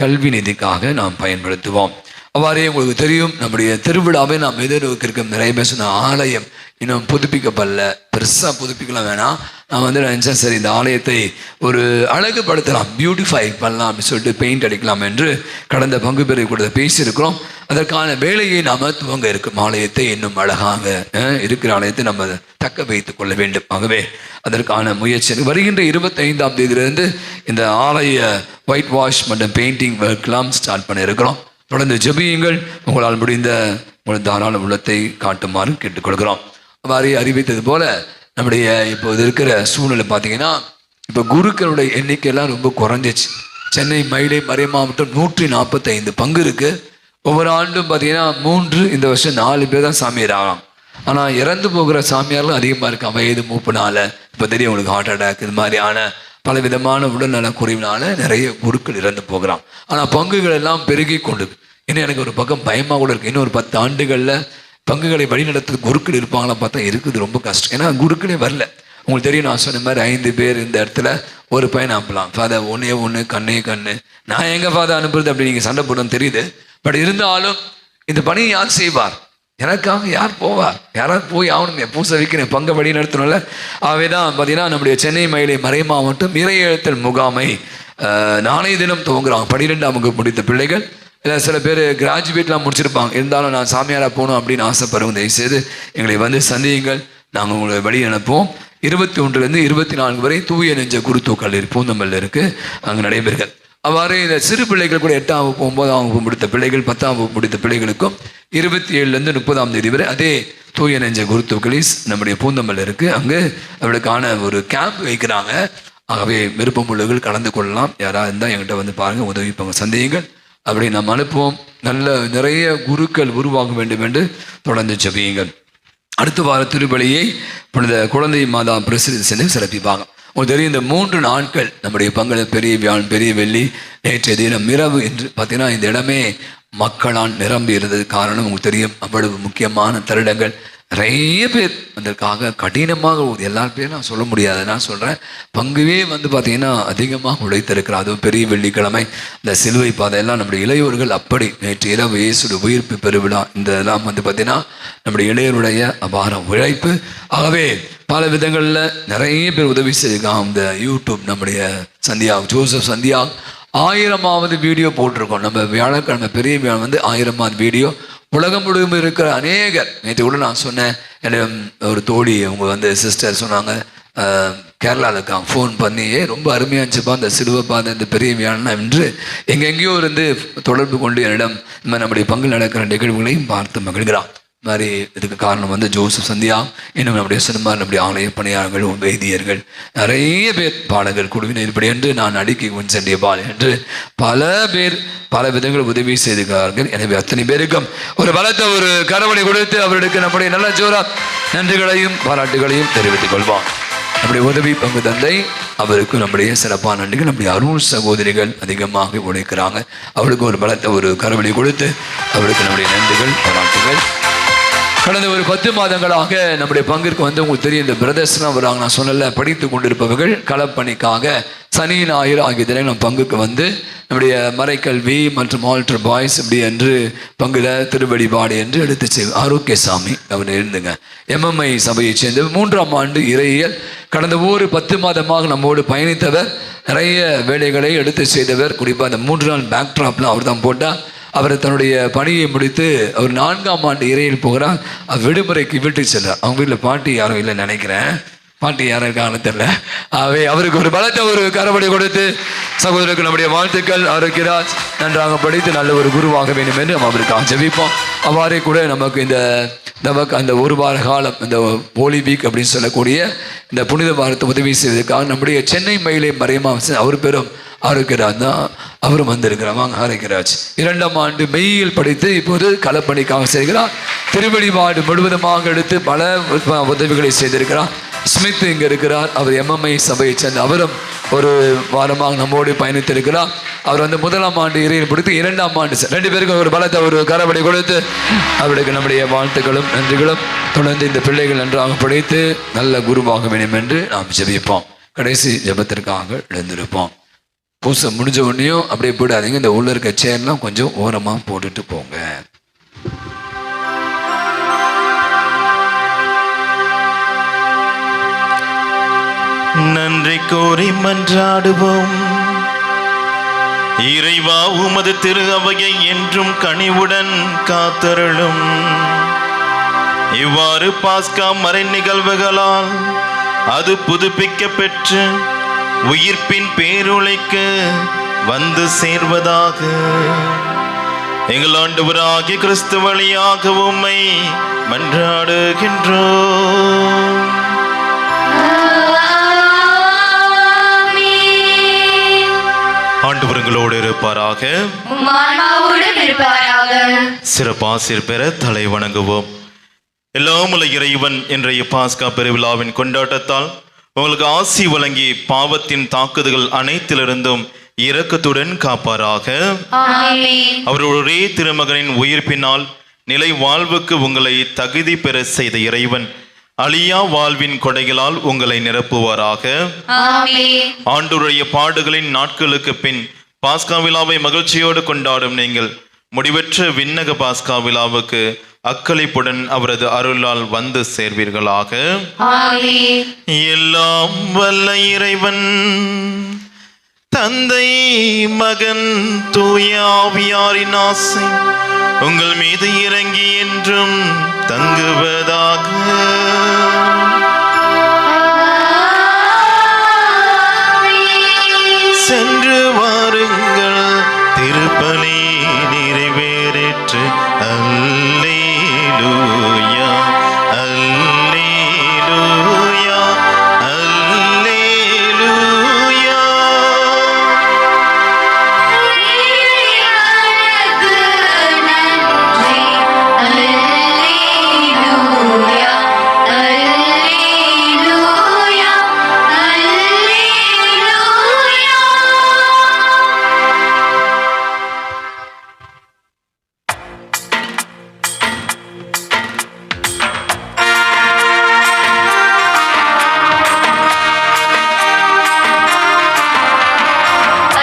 கல்வி நிதிக்காக நாம் பயன்படுத்துவோம். அவ்வாறே உங்களுக்கு தெரியும், நம்முடைய திருவிழாவை நாம் எதிர்நோக்கி இருக்கும். நிறைய பேர் சொன்ன ஆலயம் இன்னும் புதுப்பிக்கப்படல, பெருசாக புதுப்பிக்கலாம் வேணாம். நான் நினச்சேன், சரி இந்த ஆலயத்தை ஒரு அழகுபடுத்தலாம், பியூட்டிஃபை பண்ணலாம் அப்படின்னு சொல்லிட்டு பெயிண்ட் அடிக்கலாம் என்று கடந்த பங்கு பெற கூட பேசியிருக்கிறோம். அதற்கான வேலையை நாம் துவங்க இருக்கும். ஆலயத்தை இன்னும் அழகாக இருக்கிற ஆலயத்தை நம்ம தக்க வைத்துக் கொள்ள வேண்டும். ஆகவே அதற்கான முயற்சி வருகின்ற 25ஆம் தேதியிலிருந்து இந்த ஆலய ஒயிட் வாஷ் மற்றும் பெயிண்டிங் ஒர்க்லாம் ஸ்டார்ட் பண்ணியிருக்கிறோம். தொடர்ந்து ஜெபியுங்கள். உங்களால் முடிந்த உங்கள் தாராள உள்ளத்தை காட்டுமாறு கேட்டுக்கொள்கிறோம். அவ்வாறு அறிவித்தது போல நம்முடைய இப்போது இருக்கிற சூழ்நிலை பார்த்தீங்கன்னா, இப்போ குருக்களுடைய எண்ணிக்கையெல்லாம் ரொம்ப குறைஞ்சிச்சு. சென்னை மயிலை மறை மாவட்டம் 145 பங்கு இருக்கு. ஒவ்வொரு ஆண்டும் பார்த்தீங்கன்னா 3, இந்த வருஷம் 4 பேர் தான் சாமியார் ஆகலாம். ஆனால் இறந்து போகிற சாமியார்களும் அதிகமாக இருக்கான். வயது மூப்புனால, இப்போ தெரியும் உங்களுக்கு, ஹார்ட் அட்டாக், இது மாதிரியான பலவிதமான உடல்நல குறைவினால நிறைய குருக்கள் இறந்து போகிறான். ஆனால் பங்குகள் எல்லாம் பெருகி கொண்டு இன்னும் எனக்கு ஒரு பக்கம் பயமாக கூட இருக்குது. இன்னும் ஒரு 10 ஆண்டுகளில் பங்குகளை வழிநடத்துறது குருக்கள் இருப்பாங்களா பார்த்தா இருக்குது ரொம்ப கஷ்டம். ஏன்னா குருக்களே வரல. உங்களுக்கு தெரியும், நான் சொன்ன மாதிரி 5 பேர் இந்த இடத்துல ஒரு பையன் அனுப்பலாம். ஃபாதர் ஒன்று கண்ணே கண்ணு, நான் எங்கே ஃபாதர் அனுப்புறது அப்படி நீங்கள் சண்டை போடணும்னு தெரியுது. பட் இருந்தாலும் இந்த பணியை யார் செய்வார்? எனக்காக யார் போவார்? யாராவது போய் ஆகணுமே, பூசை வைக்கிறேன், பங்கு வழி நடத்தணும்ல. ஆகவே தான் பார்த்தீங்கன்னா நம்முடைய சென்னை மயிலை மறை மாவட்டம் இறையேழுத்தல் முகாமை நாளைய தினம் துவங்குறாங்க. 12ஆம் வகுப்பு முடித்த பிள்ளைகள், இல்லை சில பேர் கிராஜுவேட்லாம் முடிச்சிருப்பாங்க, இருந்தாலும் நான் சாமியாராக போகணும் அப்படின்னு ஆசைப்படுறவங்க தயவுசெய்து எங்களை வந்து சந்தியுங்கள், நாங்கள் உங்களை வழி அனுப்புவோம். 21 to 24 வரை தூய நெஞ்ச குருத்துவ கல்லூரி பூந்தமல்ல இருக்குது, அங்கே நடைபெறுகிறது. அவ்வாறு இந்த சிறு பிள்ளைகள் கூட 8ஆம் வகுப்பு 9ஆம் வகுப்பு முடித்த பிள்ளைகள் 10ஆம் வகுப்பு முடித்த பிள்ளைகளுக்கும் 27 to 30 வரை அதே தூய நெஞ்ச குருத்துவ கல்லூரி நம்முடைய பூந்தமல்ல இருக்குது. அங்கே அவளுக்கான ஒரு கேம்ப் வைக்கிறாங்க. ஆகவே விருப்பம் உள்ளவர்கள் கலந்து கொள்ளலாம். யாராக இருந்தால் என்கிட்ட வந்து பாருங்கள், உதவிப்பாங்க, சந்தேகங்கள் அப்படி நாம் அனுப்புவோம். நல்ல நிறைய குருக்கள் உருவாக வேண்டும் என்று தொடர்ந்து ஜெபியுங்கள். அடுத்த வார திருப்பலியை புனித குழந்தை மாதா பிரசித்தி சென்று சிறப்பிப்பாங்க. உங்களுக்கு தெரியும், இந்த 3 நாட்கள் நம்முடைய பங்கள பெரிய வியாழன் பெரிய வெள்ளி நேற்றைய தினம் இரவு என்று பார்த்தீங்கன்னா இந்த இடமே மக்களால் நிரம்பி இருந்தது. காரணம் உங்களுக்கு தெரியும், அவ்வளவு முக்கியமான தருடங்கள். நிறைய பேர் அதற்காக கடினமாக எல்லார் பேரும் நான் சொல்ல முடியாது, நான் சொல்கிறேன், பங்குவே வந்து பார்த்திங்கன்னா அதிகமாக உழைத்திருக்கிறார். அதுவும் பெரிய வெள்ளிக்கிழமை இந்த சிலுவை பாதையெல்லாம் நம்முடைய இளையோர்கள் அப்படி நேற்று இரவு இயேசுடைய உயிர்ப்பு பெருவிழா இந்த இதெல்லாம் வந்து பார்த்திங்கன்னா நம்முடைய இளையோருடைய அபார உழைப்பு. ஆகவே பல விதங்களில் நிறைய பேர் உதவி செய்திருக்காங்க. இந்த யூடியூப் நம்முடைய சந்தியா ஜோசப் சந்தியா 1000வது வீடியோ போட்டிருக்கோம். நம்ம வியாழக்கிழமை பெரிய வியாழன் வந்து 1000வது வீடியோ. உலகம் முழுவதும் இருக்கிற அநேகர், நேற்று கூட நான் சொன்னேன், என்னிடம் ஒரு தோழி அவங்க வந்து சிஸ்டர் சொன்னாங்க, கேரளாவில் இருக்காங்க, ஃபோன் பண்ணி ரொம்ப அருமையாக இருந்துச்சுப்பா இந்த சிலுவை பாதை இந்த பெரிய வியாழனா என்று எங்கெங்கேயோ இருந்து தொடர்பு கொண்டு என்னிடம் இந்த மாதிரி நம்முடைய பங்கில் நடக்கிற நிகழ்வுகளையும் பார்த்து மகிழ்கிறான். மாதிரி இதுக்கு காரணம் வந்து ஜோசப் சந்தியா, இன்னும் நம்முடைய சினிமா, நம்முடைய ஆலய பணியாளர்கள், வைத்தியர்கள், நிறைய பேர் பாடகர் குழுவினர், இப்படி என்று நான் அடுக்கி சென்றிய பால் என்று பல பேர் பல விதங்கள் உதவி செய்திருக்கிறார்கள். எனவே அத்தனை பேருக்கும் ஒரு பலத்த ஒரு கரவணை கொடுத்து அவர்களுக்கு நம்முடைய நல்ல ஜோரா நன்றிகளையும் பாராட்டுகளையும் தெரிவித்துக் கொள்வோம். நம்முடைய உதவி பங்கு தந்தை அவருக்கு நம்முடைய சிறப்பான நன்றிகள். நம்முடைய அருள் சகோதரிகள் அதிகமாக உழைக்கிறாங்க, அவளுக்கு ஒரு பலத்த ஒரு கரவணை கொடுத்து அவளுக்கு நம்முடைய நன்றிகள் பாராட்டுகள். கடந்த ஒரு 10 மாதங்களாக நம்முடைய பங்கிற்கு வந்து உங்களுக்கு தெரியும், இந்த பிரதர்ஸ்லாம் வராங்க. நான் சொன்னல, படித்து கொண்டிருப்பவர்கள் களப்பணிக்காக சனி ஞாயிறு ஆகிய தினங்கள் நம்ம பங்குக்கு வந்து நம்முடைய மறைக்கல்வி மற்றும் ஆல்டர் பாய்ஸ் இப்படி என்று பங்குல திருவழிபாடு என்று எடுத்து செய் ஆரோக்கியசாமி அவர் இருந்துங்க MMI சபையை சேர்ந்த 3ஆம் ஆண்டு இறையியல் கடந்த ஒரு 10 மாதமாக நம்மோடு பயணித்தவர், நிறைய வேலைகளை எடுத்து செய்தவர். குறிப்பாக அந்த 3 நாள் பேக்ட்ராப்லாம் அவர் தான் போட்டால். அவர் தன்னுடைய பணியை முடித்து அவர் 4ஆம் ஆண்டு இறையில் போகிறார். அவர் விடுமுறைக்கு வீட்டுக்கு செல்றார். அவங்க வீட்டில் பாட்டி யாரும் இல்லைன்னு நினைக்கிறேன், பாட்டி யாரும் இருக்காங்கன்னு தெரியல. ஆகவே அவருக்கு ஒரு பலத்த ஒரு கரவடை கொடுத்து சகோதரருக்கு நம்முடைய வாழ்த்துக்கள். ஆரோக்கியராஜ் நன்றாக படித்து நல்ல ஒரு குருவாக வேண்டும் என்று நம்ம அவருக்காக ஜெபிப்போம். அவ்வாறே கூட நமக்கு இந்த அந்த ஒரு வார காலம் இந்த ஹோலி வீக் அப்படின்னு சொல்லக்கூடிய இந்த புனித வாரத்தை உதவி செய்வதற்காக நம்முடைய சென்னை மயிலை மறைமாவட்டம் அவர் பெரும் ஆரோக்கியராஜ் தான் அவரும் வந்திருக்கிறார். வாங்க ஆரோக்கியராஜ் 2ஆம் ஆண்டு மெய்யில் படித்து இப்போது களப்பணிக்காக செய்கிறார். திருவழிபாடு முழுவதுமாக எடுத்து பல உதவிகளை செய்திருக்கிறார். ஸ்மித் இங்கே இருக்கிறார், அவர் MMI சபையை சேர்ந்த அவரும் ஒரு வாரமாக நம்மோடு பயணித்திருக்கிறார். அவர் வந்து 1ஆம் ஆண்டு இறையில் பிடித்து 2ஆம் ஆண்டு 2 பேருக்கும் ஒரு பலத்தை ஒரு கரவடை கொடுத்து அவருக்கு நம்முடைய வாழ்த்துக்களும் நன்றிகளும். தொடர்ந்து இந்த பிள்ளைகள் நன்றாக படித்து நல்ல குருவாக வேண்டும் என்று நாம் ஜெபிப்போம். கடைசி ஜெபத்திற்காக எழுந்திருப்போம். பூசை முடிஞ்ச உடனேயும் அப்படியே போயிடாதீங்க, இந்த உள்ள இருக்க சேர்லாம் கொஞ்சம் ஓரமாக போட்டுட்டு போங்க. நன்றி கூறி மன்றாடுவோம். இறைவா, உமது திரு அவையை என்றும் கனிவுடன் காத்தருளும். இவ்வாறு பாஸ்கா மறை நிகழ்வுகளால் அது புதுப்பிக்க பெற்று உயிர்ப்பின் பேரொளிக்கு வந்து சேர்வதாக எங்கள் ஆண்டவராகிய கிறிஸ்து வழியாக உம்மை மன்றாடுகின்றோம். ஆண்டவர்களோடு இருப்பாராக, சிறப்பாசிர் பெற தலை வணங்குவோம். எல்லாம் உள்ள இறைவன் இன்றைய பாஸ்கா பெருவிழாவின் கொண்டாட்டத்தால் உங்களுக்கு ஆசி வழங்கி பாவத்தின் தாக்குதல்கள் அனைத்திலிருந்தும் இரக்கத்துடன் காப்பாராக. அவருடைய ஒரே திருமகனின் உயிர்ப்பினால் நிலை வாழ்வுக்கு உங்களை தகுதி பெற செய்த இறைவன் அழியா வாழ்வின் கொடைகளால் உங்களை நிரப்புவாராக. ஆண்டவருடைய பாடுகளின் நாட்களுக்கு பின் பாஸ்கா விழாவை மகிழ்ச்சியோடு கொண்டாடும் நீங்கள் முடிவற்ற விண்ணக பாஸ்கா விழாவுக்கு அக்களிப்புடன் அவரது அருளால் வந்து சேர்வீர்களாக. ஆமென். எல்லாம் வல்ல இறைவன் தந்தை மகன் தூய ஆவியாரின் ஆசை உங்கள் மீது இறங்கி என்றும் தங்குவதாக. சென்று வாருங்கள், திருப்பலி நிறைவேறிற்று. அல்லேலூயா அல்லேலூயா அல்லேலூயா. அல்லேலூயா அல்லேலூயா அல்லேலூயா.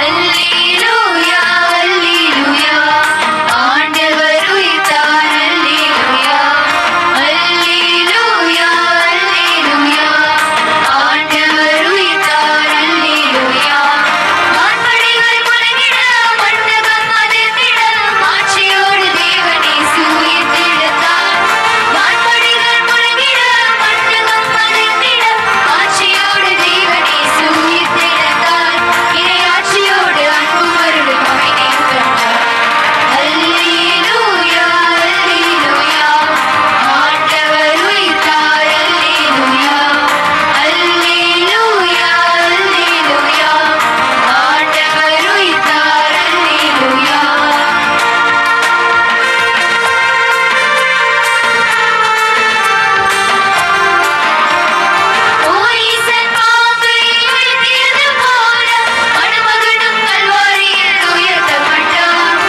அல்லேலூயா அல்லேலூயா. ஆண்டவர் உயிர்த்தார். அல்லேலூயா அல்லேலூயா அல்லேலூயா. ஆண்டவர் உயிர்த்தார். அல்லேலூயா. வான்படைகள் முழங்கிட, மண்டபம் அதிர்ந்திட, மாட்சியோடு தேவன் இயேசு உயிர்த்தெழுந்தார். வான்படைகள் முழங்கிட, மண்டபம் அதிர்ந்திட, மாட்சியோடு தேவன் இயேசு உயிர்த்தெழுந்தார். இறையாட்சியோடு அன்பும் அருளும் அமைதியும் கண்டார். அல்லேலூயா அல்லேலூயா. ஆண்டவர் உயிர்த்தார். அல்லேலூயா அல்லேலூயா அல்லேலூயா. ஆண்டவர் உயிர்த்தார். அல்லேலூயா. ஓய்சன் பாம்பை உயர்த்தியது போல மணமகனும் கல்வாரியில் உயர்த்தப்பட்டார்.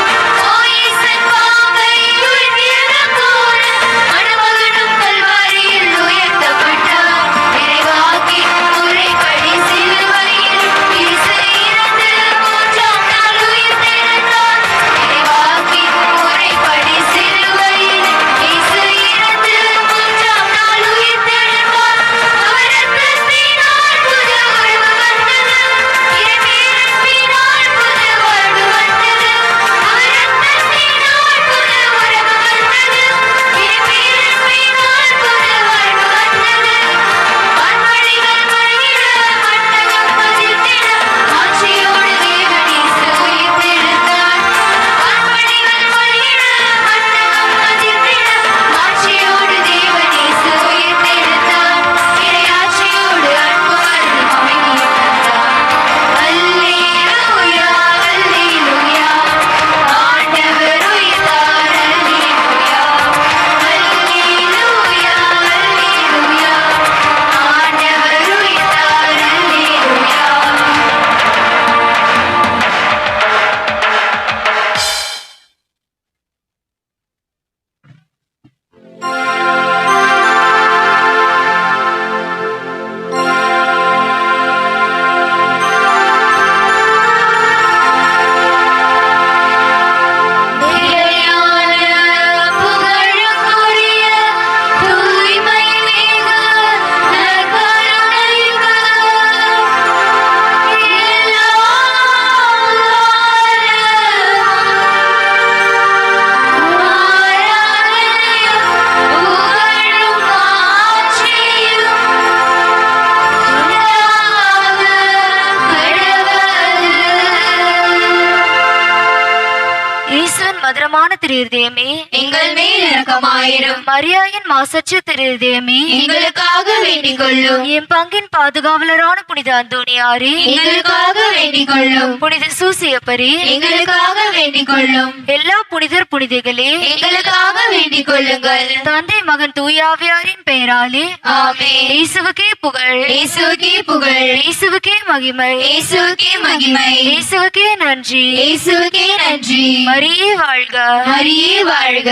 ஓய்சன் பாம்பை உயர்த்தியது போல மணமகனும் கல்வாரியில் உயர்த்தப்பட்டார். இறைவாக்கின் முறைப்படி சிலுவையில் இயேசு இறந்து மூன்றாம் நாள் உயிர்த்தெழுந்தார். இறைவாக்கின் முறைப்படி சிலுவையில் இயேசு இறந்து மூன்றாம் நாள் உயிர்த்தெழுந்தார். அவர் இரத்தத்தினால் புது வாழ்வு வந்தது. இறைமேற்பினால் புது வாழ்வு வந்தது. அவர் இரத்தத்தினால் புது உறவு வந்தது. இறைமேற்பினால் புது வாழ்வு வந்தது. வான்படைகள் முழங்கிட, மண்டபம் அதிர்ந்திட, ஆட்சியோடு தேவன் இயேசு உயிர்த்தெழுந்தார். வான்படைகள் முழங்கிட, மண்டபம் அதிர்ந்திட, ஆட்சியோடு தேவன் இயேசு உயிர்த்தெழுந்தார். இறையாட்சியோடு அன்பும் அருளும் அமைதியும் தந்தார். அல்லேலூயா அல்லேலூயா. ஆண்டவர் உயிர்த்தார். அல்லேலூயா அல்லேலூயா அல்லேலூயா. ஆண்டவர் உயிர்த்தார். அல்லேலூயா. நிலையான புகழுக்குரிய தூய்மை மிகு நற்கருணைக்கு எல்லா ஆராதனையும் புகழும் ஆட்சியும் உண்டாக கடவது. ஈசன் மதுரமான திருதயமே, எங்கள் மேல் இரக்கமாயிரும். மரியாயின் மாசற்ற திருதயமே, எங்களுக்காக வேண்டிக் கொள்ளும். என் பங்கின் பாதுகாவலரான புனித அந்தோணியாரே, எங்களுக்காக வேண்டிக் கொள்ளும். புனித சூசியப்பரே, எங்களுக்காக வேண்டிக் கொள்ளும். எல்லா புனிதர் புனிதைகளே, எங்களுக்காக வேண்டிக் கொள்ளுங்கள். தந்தை மகன் தூயாவியாரின் பெயராலே ஆமென். இயேசுவுக்கே புகழ், இயேசுவுக்கே புகழ். இயேசுவுக்கே மகிமை, இயேசுவுக்கே மகிமை. இயேசுவுக்கே நன்றி. இயேசுவுக்கே நன்றி. மரியே வாழ்க. மரியே வாழ்க.